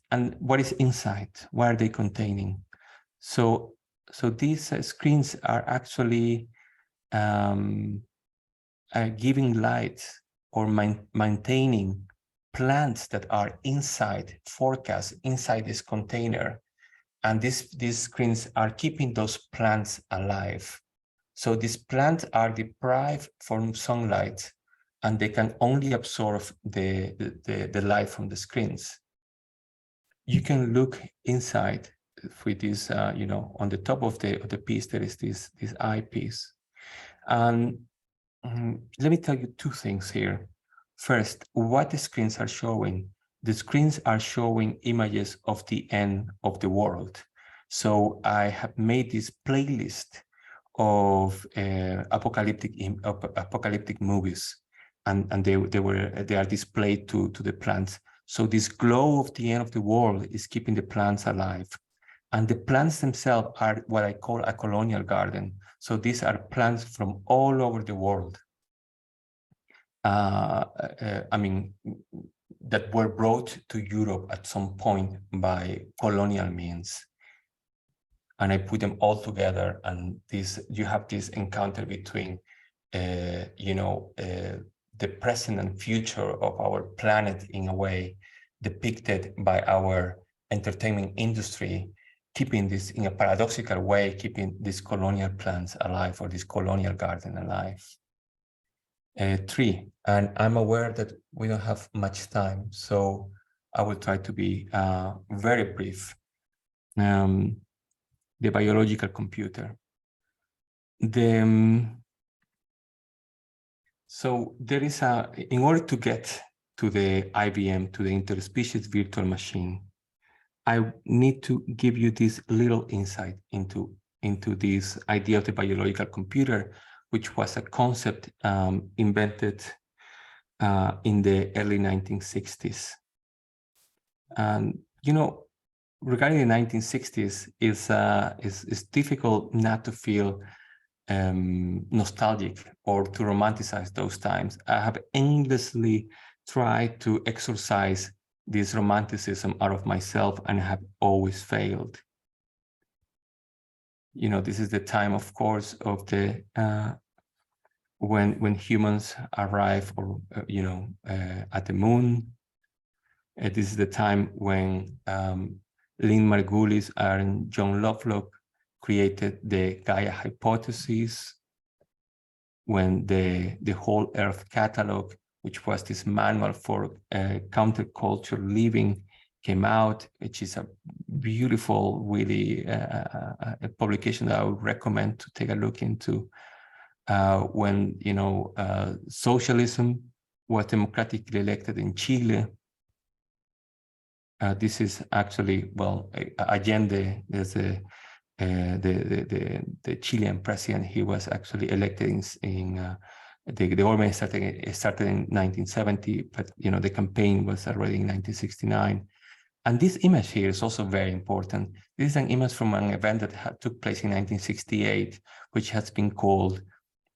is inside? What are they containing? So these screens are actually giving light or maintaining plants that are inside forecast, inside this container. And these screens are keeping those plants alive. So these plants are deprived from sunlight, and they can only absorb the light from the screens. You can look inside with this, on the top of the piece, there is this eyepiece. And let me tell you 2 things here. First, what the screens are showing. The screens are showing images of the end of the world. So I have made this playlist of apocalyptic movies, and they are displayed to the plants. So this glow of the end of the world is keeping the plants alive, and the plants themselves are what I call a colonial garden. So these are plants from all over the world. That were brought to Europe at some point by colonial means. And I put them all together, and you have this encounter between, the present and future of our planet in a way depicted by our entertainment industry, keeping this in a paradoxical way, keeping these colonial plants alive, or this colonial garden alive. 3, and I'm aware that we don't have much time, so I will try to be very brief. The biological computer. So there is in order to get to the IVM, to the interspecies virtual machine, I need to give you this little insight into this idea of the biological computer, which was a concept invented in the early 1960s. And, regarding the 1960s, it's difficult not to feel nostalgic or to romanticize those times. I have endlessly tried to exorcise this romanticism out of myself, and I have always failed. This is the time, of course, of the when humans arrive, or at the moon, This is the time when Lynn Margulis and John Lovelock created the Gaia hypothesis, when the Whole Earth Catalog, which was this manual for counterculture living, came out, which is a beautiful, really a publication that I would recommend to take a look into. When socialism was democratically elected in Chile. This is actually, well, Allende. There's the Chilean president. He was actually elected in the government started in 1970, but the campaign was already in 1969. And this image here is also very important. This is an image from an event that took place in 1968, which has been called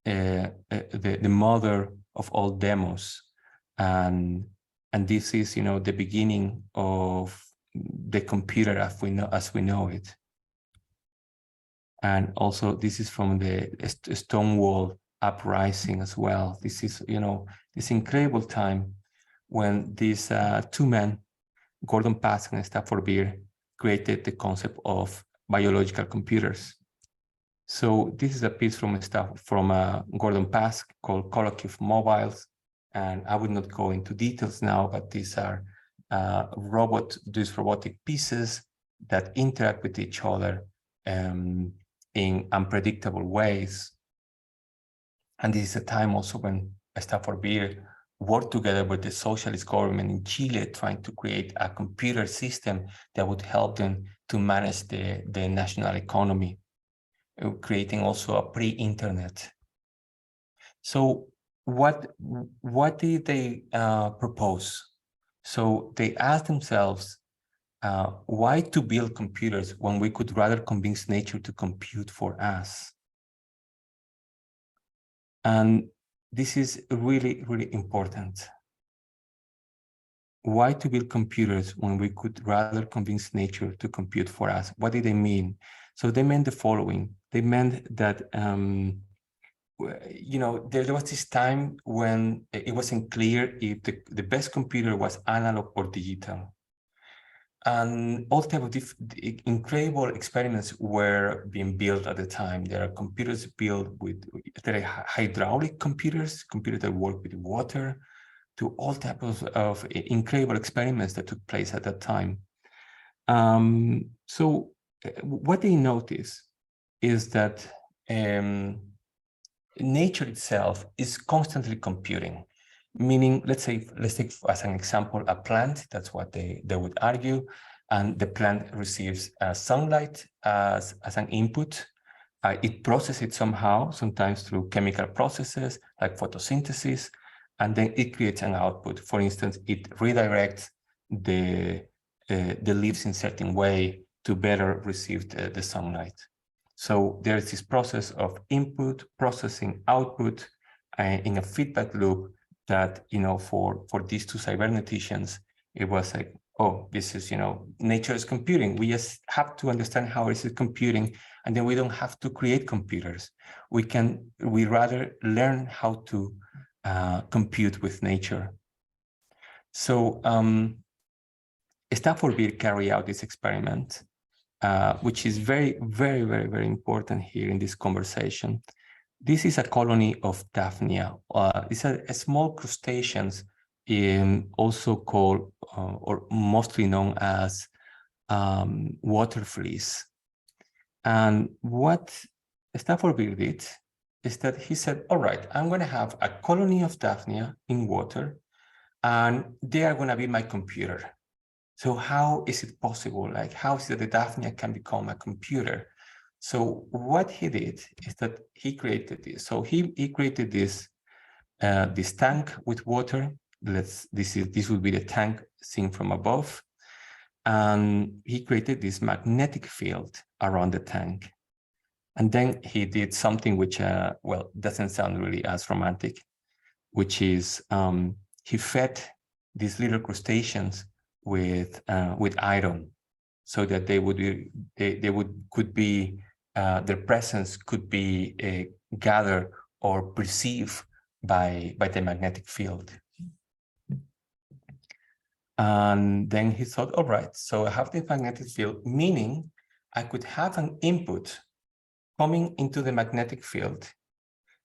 the mother of all demos. And this is, the beginning of the computer as we know it. And also this is from the Stonewall uprising as well. This is, this incredible time when these two men, Gordon Pask and Stafford Beer, created the concept of biological computers. So this is a piece from Gordon Pask called Colloquium Mobiles. And I would not go into details now, but these are robotic pieces that interact with each other in unpredictable ways. And this is a time also when Stafford Beer worked together with the socialist government in Chile, trying to create a computer system that would help them to manage the national economy, creating also a pre-internet. So what did they propose? So they asked themselves, why to build computers when we could rather convince nature to compute for us? And this is really, really important. Why to build computers when we could rather convince nature to compute for us? What did they mean? So they meant the following. They meant that, there was this time when it wasn't clear if the best computer was analog or digital. And all types of incredible experiments were being built at the time. There are computers built there are hydraulic computers that work with water, to all types of incredible experiments that took place at that time. So what they notice is that nature itself is constantly computing. Meaning, let's take as an example a plant. That's what they would argue, and the plant receives sunlight as an input. It processes it somehow, sometimes through chemical processes like photosynthesis, and then it creates an output. For instance, it redirects the leaves in a certain way to better receive the sunlight. So there's this process of input, processing, output in a feedback loop that, for these two cyberneticians, it was like, oh, this is, nature is computing. We just have to understand how it is computing, and then we don't have to create computers. We rather learn how to compute with nature. So Stafford Beer carried out this experiment, which is very, very, very, very important here in this conversation. This is a colony of Daphnia. These are small crustaceans, also called or mostly known as water fleas. And what Stafford Beer did is that he said, all right, I'm going to have a colony of Daphnia in water, and they are going to be my computer. So how is it possible? Like, how is it that the Daphnia can become a computer? So what he did is that he created this. So he created this tank with water. This would be the tank seen from above, and he created this magnetic field around the tank. And then he did something which, doesn't sound really as romantic, which is he fed these little crustaceans with iron, so that their presence could be gathered or perceived by the magnetic field. And then he thought, all right, so I have the magnetic field, meaning I could have an input coming into the magnetic field.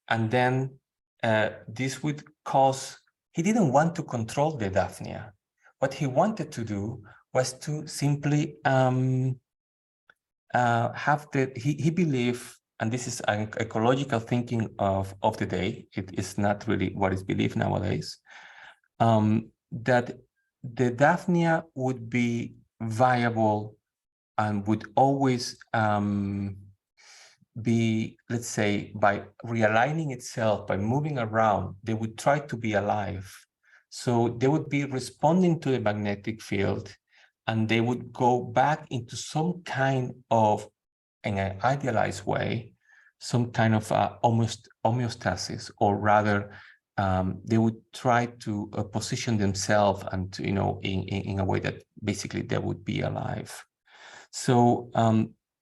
And then this would cause, he didn't want to control the Daphnia. What he wanted to do was to simply have he believed, and this is an ecological thinking of the day, it is not really what is believed nowadays, that the Daphnia would be viable and would always be, let's say, by realigning itself, by moving around, they would try to be alive. So they would be responding to the magnetic field, and they would go back into some kind of, in an idealized way, some kind of almost homeostasis, or rather, they would try to position themselves and to, in a way that basically they would be alive. So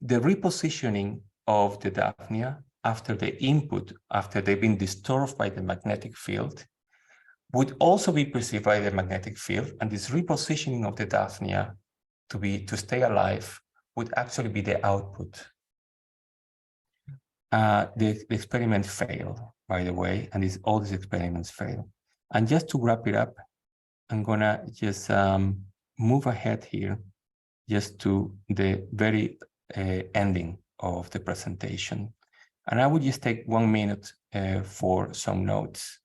the repositioning of the Daphnia after the input, after they've been disturbed by the magnetic field, would also be perceived by the magnetic field, and this repositioning of the Daphnia to stay alive would actually be the output. The experiment failed, by the way, and all these experiments fail. And just to wrap it up, I'm gonna just move ahead here, just to the very ending of the presentation. And I would just take 1 minute for some notes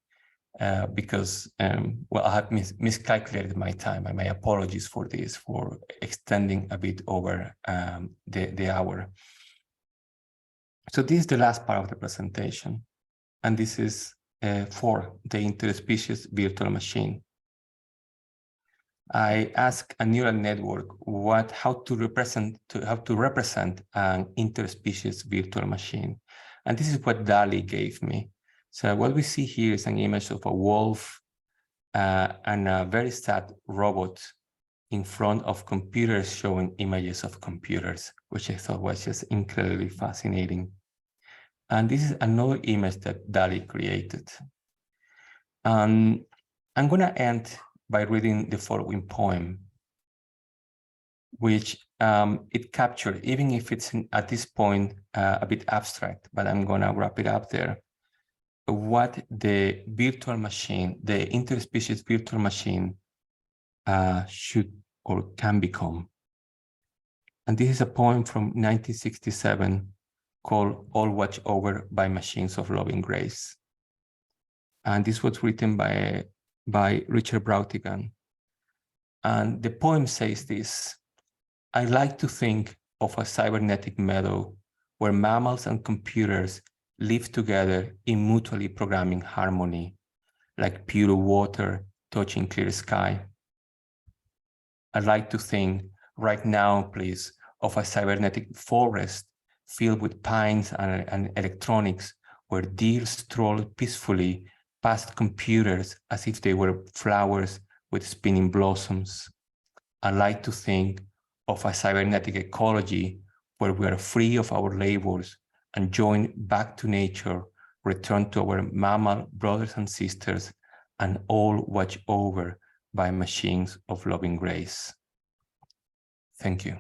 because, well, I have miscalculated my time, and my apologies for this, for extending a bit over the hour. So this is the last part of the presentation, and this is for the interspecies virtual machine. I asked a neural network how to represent an interspecies virtual machine, and this is what DALL-E gave me. So what we see here is an image of a wolf and a very sad robot in front of computers showing images of computers, which I thought was just incredibly fascinating. And this is another image that DALL-E created. I'm going to end by reading the following poem, which it captured, even if it's at this point a bit abstract, but I'm going to wrap it up there, what the virtual machine, the interspecies virtual machine should or can become. And this is a poem from 1967 called All Watched Over by Machines of Loving Grace. And this was written by Richard Brautigan. And the poem says this: I like to think of a cybernetic meadow where mammals and computers live together in mutually programming harmony, like pure water touching clear sky. I'd like to think right now, please, of a cybernetic forest filled with pines and electronics, where deer stroll peacefully past computers as if they were flowers with spinning blossoms. I'd like to think of a cybernetic ecology where we are free of our labels and join back to nature, return to our mammal brothers and sisters, and all watched over by machines of loving grace. Thank you.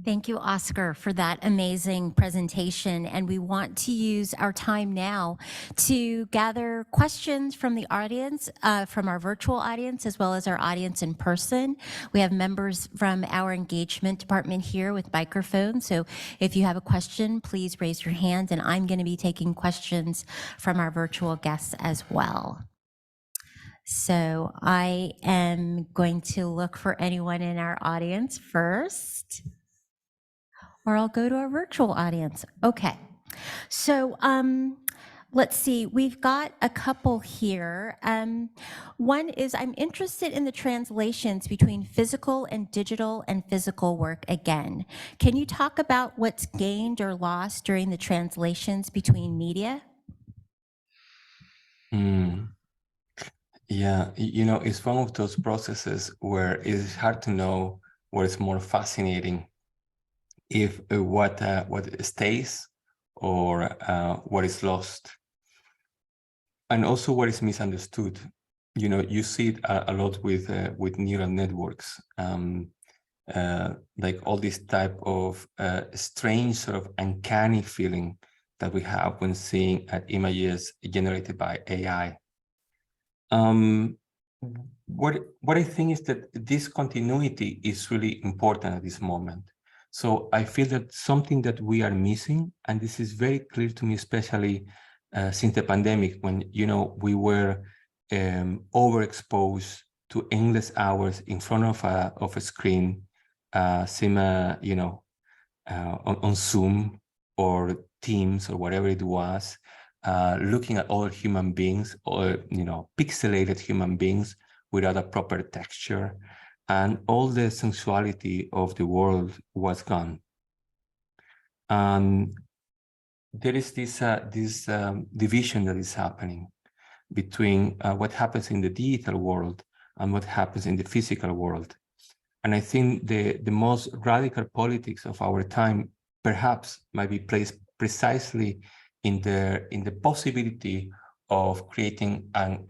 Thank you, Oscar, for that amazing presentation. And we want to use our time now to gather questions from the audience, from our virtual audience, as well as our audience in person. We have members from our engagement department here with microphones. So if you have a question, please raise your hand, and I'm going to be taking questions from our virtual guests as well. So I am going to look for anyone in our audience first, or I'll go to our virtual audience. Okay, so let's see, we've got a couple here. One is, I'm interested in the translations between physical and physical work again. Can you talk about what's gained or lost during the translations between media? Yeah, it's one of those processes where it's hard to know what is more fascinating, if what stays or what is lost, and also what is misunderstood. You know, you see it a lot with neural networks, like all this type of strange sort of uncanny feeling that we have when seeing images generated by AI. What I think is that this continuity is really important at this moment. So I feel that something that we are missing, and this is very clear to me, especially since the pandemic, when, you know, we were overexposed to endless hours in front of a screen, you know, on Zoom or Teams or whatever it was, looking at other human beings, or, you know, pixelated human beings without a proper texture, and all the sensuality of the world was gone. And there is this division that is happening between what happens in the digital world and what happens in the physical world. And I think the most radical politics of our time perhaps might be placed precisely in the possibility of creating an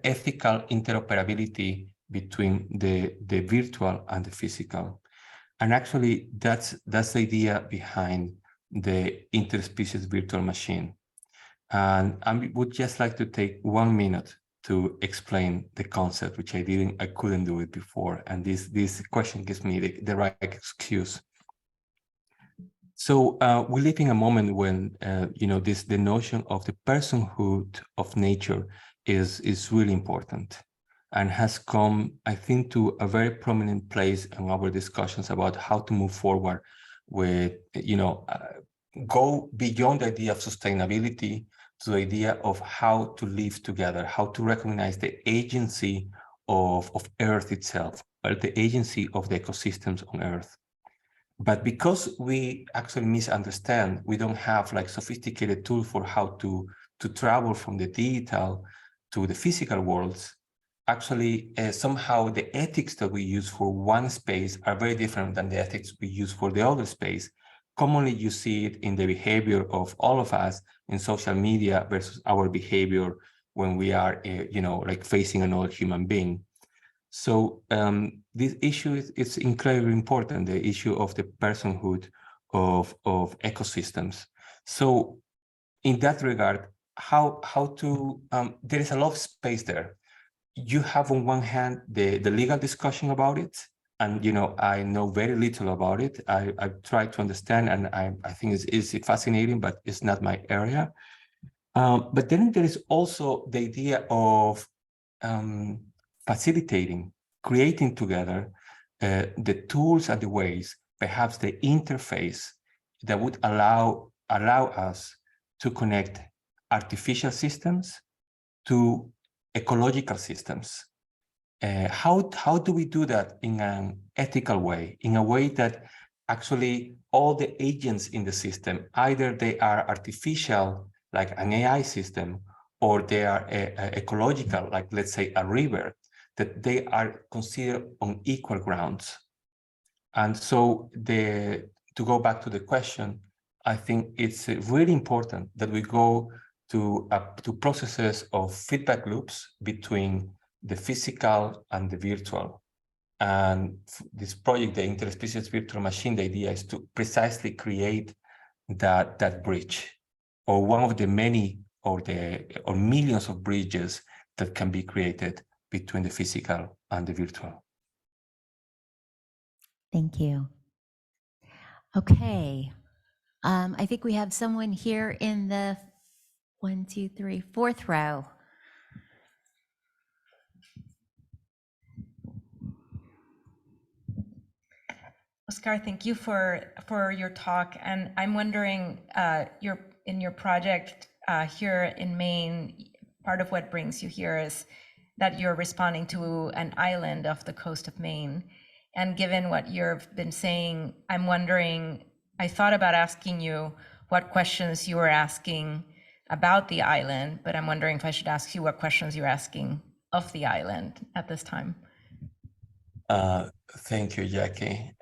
ethical interoperability between the virtual and the physical. And actually, that's the idea behind the interspecies virtual machine. And I would just like to take 1 minute to explain the concept, which I couldn't do it before. And this question gives me the right excuse. So we live in a moment when, you know, the notion of the personhood of nature is really important, and has come, I think, to a very prominent place in our discussions about how to move forward with, you know, go beyond the idea of sustainability to the idea of how to live together, how to recognize the agency of Earth itself, or the agency of the ecosystems on Earth. But because we actually misunderstand, we don't have like sophisticated tools for how to travel from the digital to the physical worlds. Actually, somehow the ethics that we use for one space are very different than the ethics we use for the other space. Commonly, you see it in the behavior of all of us in social media versus our behavior when we are, you know, like facing another human being. So this issue is incredibly important, the issue of the personhood of ecosystems. So in that regard, how to, there is a lot of space there. You have on one hand the legal discussion about it, and, you know, I know very little about it. I try to understand, and I think it's fascinating, but it's not my area. But then there is also the idea of facilitating, creating together the tools and the ways, perhaps the interface that would allow us to connect artificial systems to ecological systems. How do we do that in an ethical way, in a way that actually all the agents in the system, either they are artificial, like an AI system, or they are ecological, like, let's say, a river, that they are considered on equal grounds. And so to go back to the question, I think it's really important that we go to processes of feedback loops between the physical and the virtual. And this project, the Interspecies Virtual Machine, the idea is to precisely create that bridge, or one of the many or millions of bridges that can be created between the physical and the virtual. Thank you. Okay. I think we have someone here in the 4th row. Oscar, thank you for your talk. And I'm wondering, in your project here in Maine, part of what brings you here is that you're responding to an island off the coast of Maine. And given what you've been saying, I'm wondering, I thought about asking you what questions you were asking about the island, but I'm wondering if I should ask you what questions you're asking of the island at this time. Thank you, Jackie.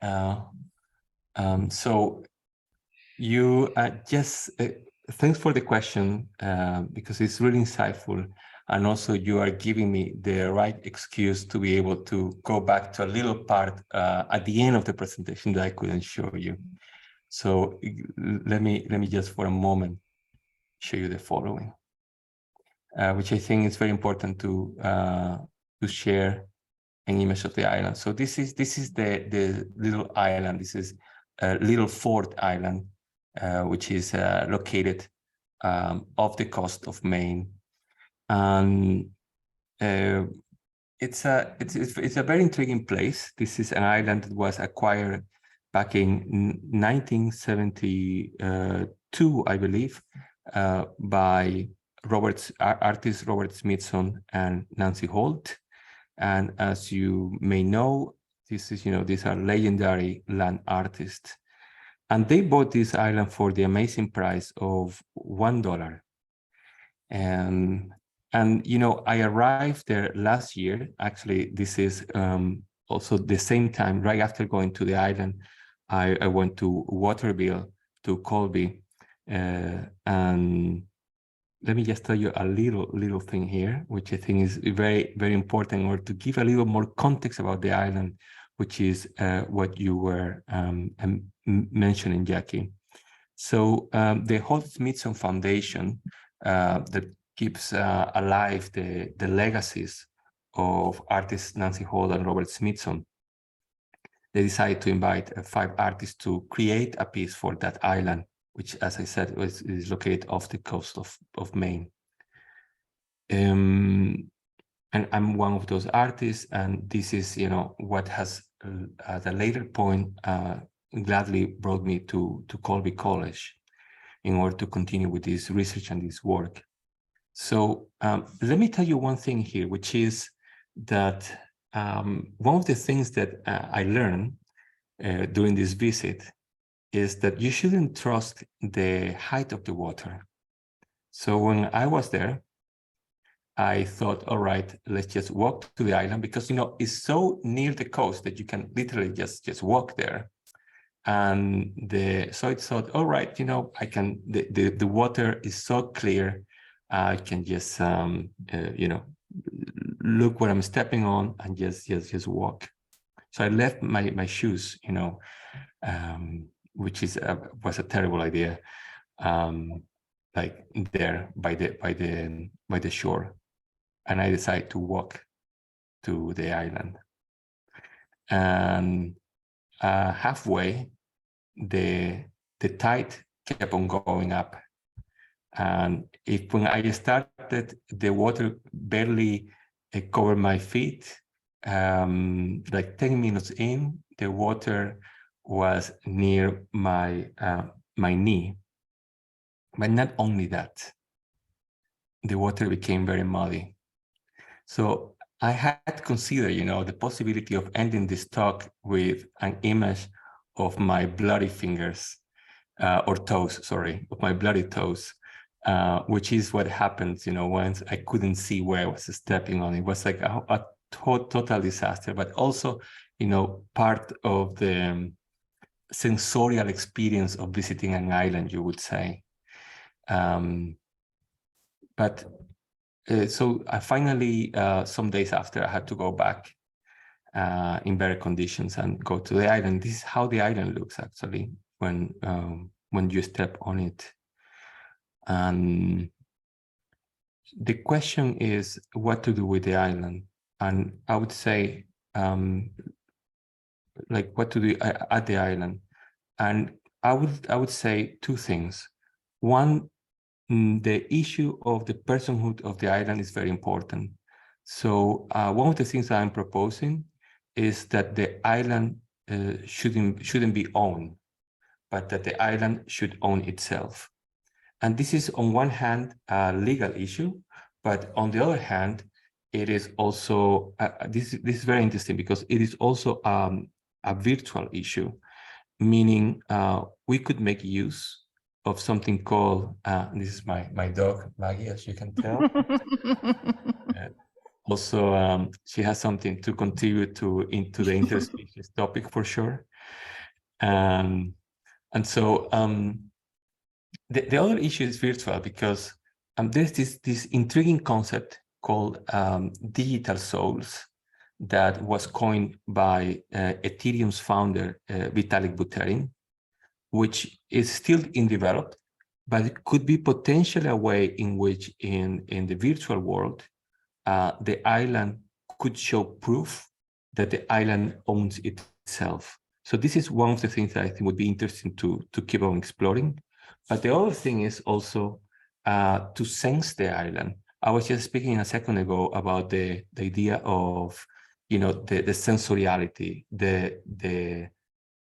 So you just thanks for the question because it's really insightful, and also you are giving me the right excuse to be able to go back to a little part at the end of the presentation that I couldn't show you. So let me just for a moment show you the following, which I think is very important to share an image of the island. So this is the little island. This is Little Fort Island, which is located off the coast of Maine, and it's a very intriguing place. This is an island that was acquired back in 1972, I believe, by artist Robert Smithson and Nancy Holt. And as you may know, these are legendary land artists. And they bought this island for the amazing price of $1. And I arrived there last year. Actually, this is also the same time, right after going to the island, I went to Waterville, to Colby. And let me just tell you a little thing here, which I think is very, very important, or to give a little more context about the island, which is what you were mentioning, Jackie. So the Holt Smithson Foundation that keeps alive the legacies of artists Nancy Holt and Robert Smithson, they decided to invite 5 artists to create a piece for that island, which, as I said, is located off the coast of Maine. And I'm one of those artists, and this is, what has, at a later point, gladly brought me to Colby College in order to continue with this research and this work. So let me tell you one thing here, which is that one of the things that I learned during this visit is that you shouldn't trust the height of the water. So when I was there, I thought, all right, let's just walk to the island, because it's so near the coast that you can literally just walk there. And so I thought, all right, I can. The water is so clear, I can just look what I'm stepping on and just walk. So I left my shoes, which was a terrible idea, like there by the shore, and I decided to walk to the island. And halfway, the tide kept on going up, and when I started, the water barely covered my feet. Like 10 minutes in, the water was near my knee. But not only that, the water became very muddy. So I had to consider, the possibility of ending this talk with an image of my bloody fingers, or toes, sorry, of my bloody toes, which is what happens, once I couldn't see where I was stepping on. It was like a total disaster, but also, part of the sensorial experience of visiting an island, you would say. So I finally, some days after, I had to go back in better conditions and go to the island. This is how the island looks, actually, when you step on it. And the question is what to do with the island. And I would say, what to do at the island. And I would say 2 things. One, the issue of the personhood of the island is very important. So one of the things that I'm proposing is that the island shouldn't be owned, but that the island should own itself. And this is, on one hand, a legal issue, but on the other hand, it is also, this is very interesting, because it is also a virtual issue, meaning we could make use of something called, this is my dog, Maggie, as you can tell. Also, she has something to contribute into the interspecies topic, for sure. And so the other issue is virtual, because there's this intriguing concept called digital souls that was coined by Ethereum's founder, Vitalik Buterin, which is still in development, but it could be potentially a way in which in the virtual world, the island could show proof that the island owns itself. So this is one of the things that I think would be interesting to keep on exploring. But the other thing is also to sense the island. I was just speaking a second ago about the idea of, you know, the sensoriality, the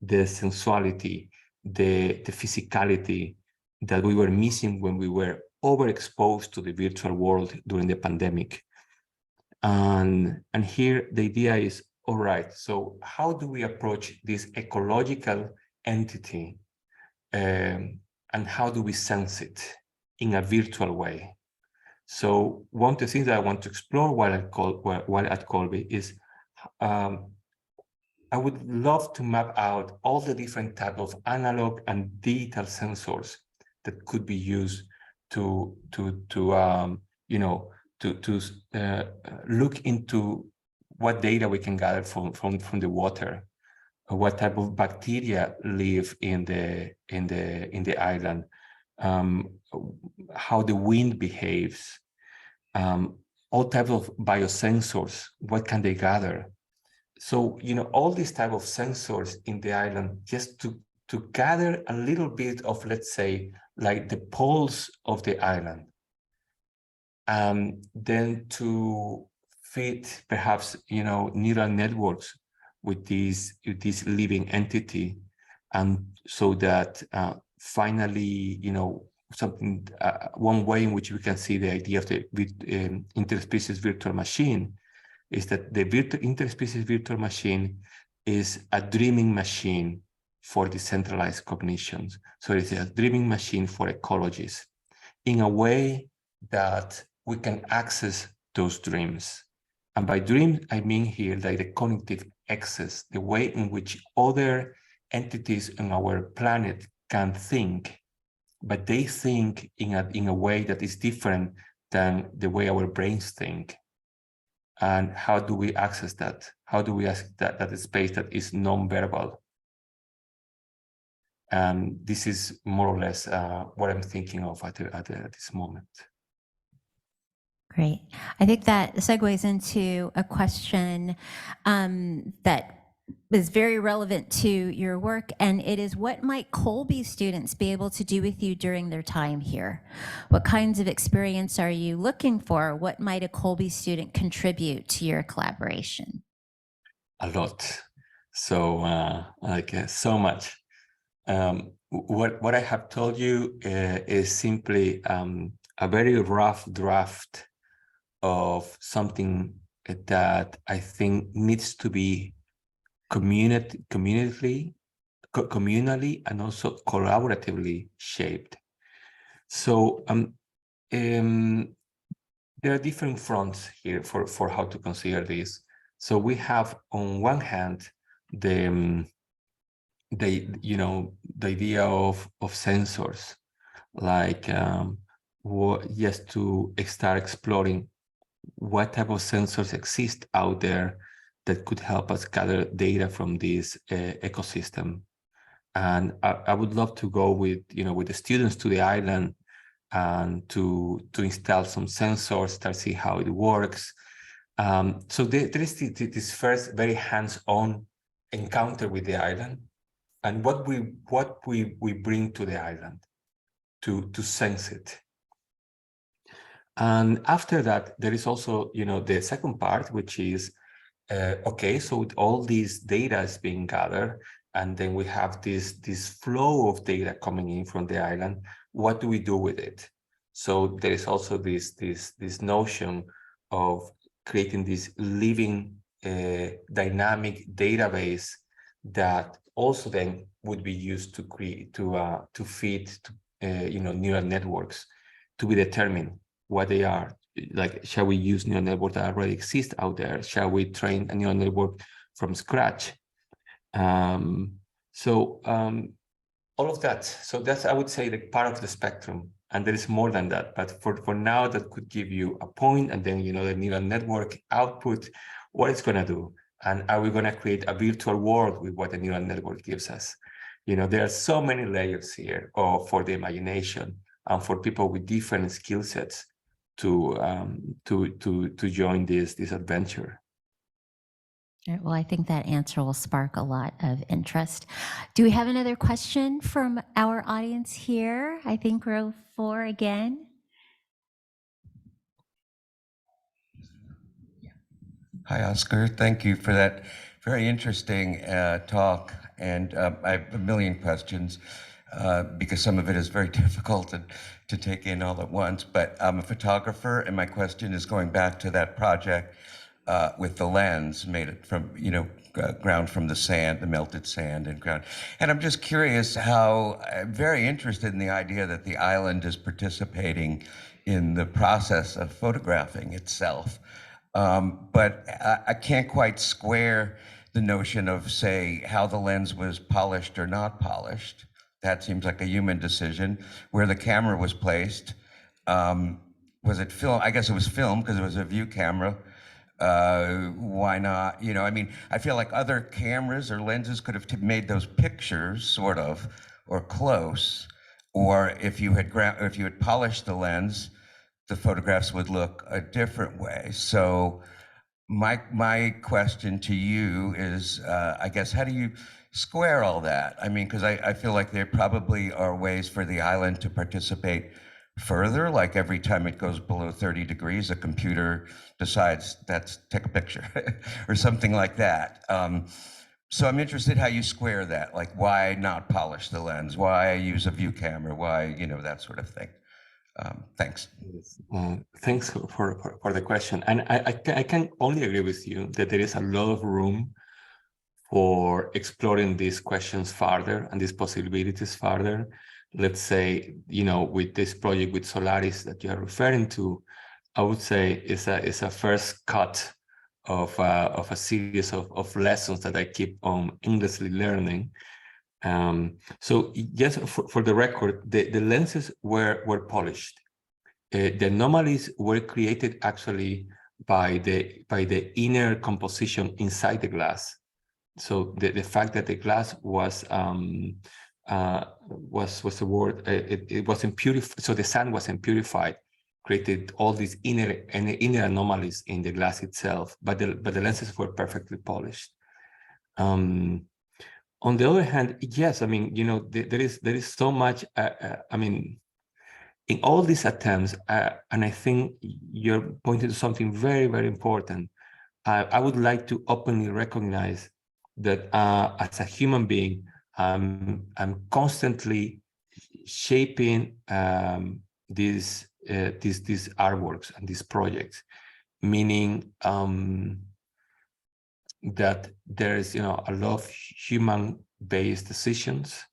sensuality, the physicality that we were missing when we were overexposed to the virtual world during the pandemic. And here the idea is, all right, so how do we approach this ecological entity, and how do we sense it in a virtual way? So one of the things that I want to explore while at Colby is I would love to map out all the different types of analog and digital sensors that could be used to look into what data we can gather from the water, what type of bacteria live in the island, how the wind behaves, all types of biosensors, what can they gather? So, you know, all these type of sensors in the island, just to gather a little bit of, let's say, like the pulse of the island, then to feed perhaps, you know, neural networks with this living entity, and so that finally, you know, something one way in which we can see the idea of the interspecies virtual machine is that the interspecies virtual machine is a dreaming machine for decentralized cognitions. So it's a dreaming machine for ecologists in a way that we can access those dreams. And by dream, I mean here like the cognitive access, the way in which other entities on our planet can think, but they think in a way that is different than the way our brains think. And how do we access that? How do we access that space that is non-verbal? And this is more or less what I'm thinking of at this moment. Great. I think that segues into a question that is very relevant to your work, and it is, what might Colby students be able to do with you during their time here? What kinds of experience are you looking for? What might a Colby student contribute to your collaboration? A lot. So so much. What I have told you is simply a very rough draft of something that I think needs to be communally and also collaboratively shaped. So there are different fronts here for how to consider this. So we have on one hand the idea of sensors, like just to start exploring what type of sensors exist out there that could help us gather data from this ecosystem. And I would love to go with the students to the island and to install some sensors, start see how it works. So there is this first very hands-on encounter with the island, and what we bring to the island to sense it. And after that, there is also the second part, which is okay, so with all these data is being gathered, and then we have this flow of data coming in from the island. What do we do with it? So there is also this notion of creating this living dynamic database that also then would be used to create to feed neural networks to be determined what they are. Like, shall we use neural networks that already exist out there? Shall we train a neural network from scratch? So all of that. So that's, I would say, the part of the spectrum. And there is more than that. But for now, that could give you a point, and then, you know, the neural network output, what it's going to do. And are we going to create a virtual world with what the neural network gives us? You know, there are so many layers here for the imagination and for people with different skill sets to join this adventure. All right, well, I think that answer will spark a lot of interest. Do we have another question from our audience here? I think row 4 again. Hi, Oscar. Thank you for that very interesting talk. And I have a million questions because some of it is very difficult to take in all at once. But I'm a photographer, and my question is going back to that project with the lens made it from, ground from the sand, the melted sand and ground. And I'm just curious how, I'm very interested in the idea that the island is participating in the process of photographing itself. But I can't quite square the notion of, say, how the lens was polished or not polished. That seems like a human decision. Where the camera was placed, was it film? I guess it was film because it was a view camera. Why not? I feel like other cameras or lenses could have made those pictures sort of, or close, or if you had polished the lens, the photographs would look a different way. So my question to you is, I guess, how do you square all that? I mean, because I feel like there probably are ways for the island to participate further, like every time it goes below 30 degrees, a computer decides take a picture or something like that. So I'm interested how you square that, like why not polish the lens? Why use a view camera? Why, that sort of thing. Thanks. Thanks for the question. And I can only agree with you that there is a lot of room for exploring these questions further and these possibilities further. Let's say, with this project with Solaris that you are referring to, I would say it's a first cut of a series of lessons that I keep on endlessly learning. So yes, for the record, the lenses were polished. The anomalies were created actually by the inner composition inside the glass. So the fact that the glass was the word, it wasn't purified, so the sand wasn't purified, created all these inner anomalies in the glass itself, but the lenses were perfectly polished. On the other hand, yes, there is so much, in all these attempts, and I think you're pointing to something very, very important. I would like to openly recognize that as a human being, I'm constantly shaping these artworks and these projects, meaning that there is a lot of human-based decisions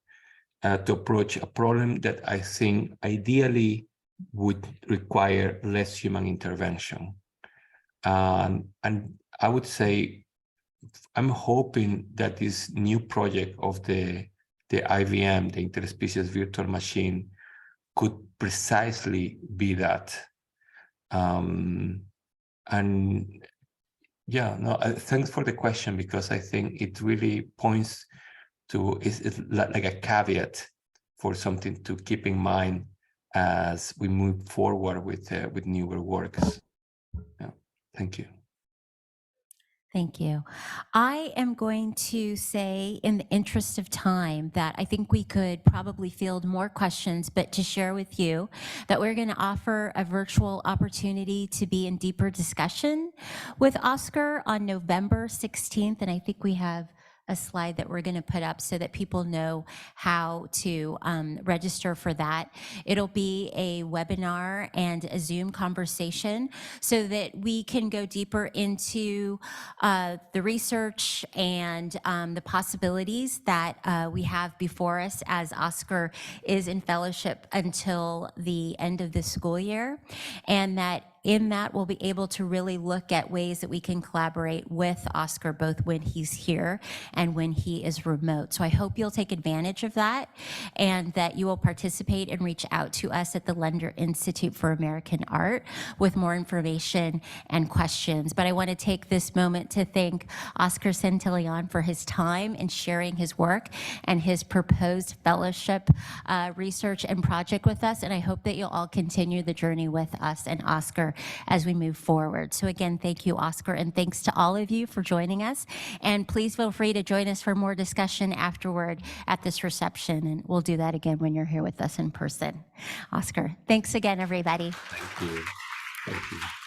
to approach a problem that I think ideally would require less human intervention. And I would say I'm hoping that this new project of the IVM, the interspecies virtual machine, could precisely be that. And yeah, no, thanks for the question, because I think it really points to, it's like a caveat for something to keep in mind as we move forward with newer works. Yeah, thank you. Thank you. I am going to say, in the interest of time, that I think we could probably field more questions, but to share with you that we're going to offer a virtual opportunity to be in deeper discussion with Oscar on November 16th. And I think we have a slide that we're going to put up so that people know how to register for that. It'll be a webinar and a Zoom conversation so that we can go deeper into the research and the possibilities that we have before us, as Oscar is in fellowship until the end of the school year, and that in that, we'll be able to really look at ways that we can collaborate with Oscar, both when he's here and when he is remote. So I hope you'll take advantage of that and that you will participate and reach out to us at the Lunder Institute for American Art with more information and questions. But I want to take this moment to thank Oscar Santillán for his time and sharing his work and his proposed fellowship research and project with us. And I hope that you'll all continue the journey with us and Oscar as we move forward. So again, thank you, Oscar, and thanks to all of you for joining us. And please feel free to join us for more discussion afterward at this reception. And we'll do that again when you're here with us in person. Oscar, thanks again, everybody. Thank you. Thank you.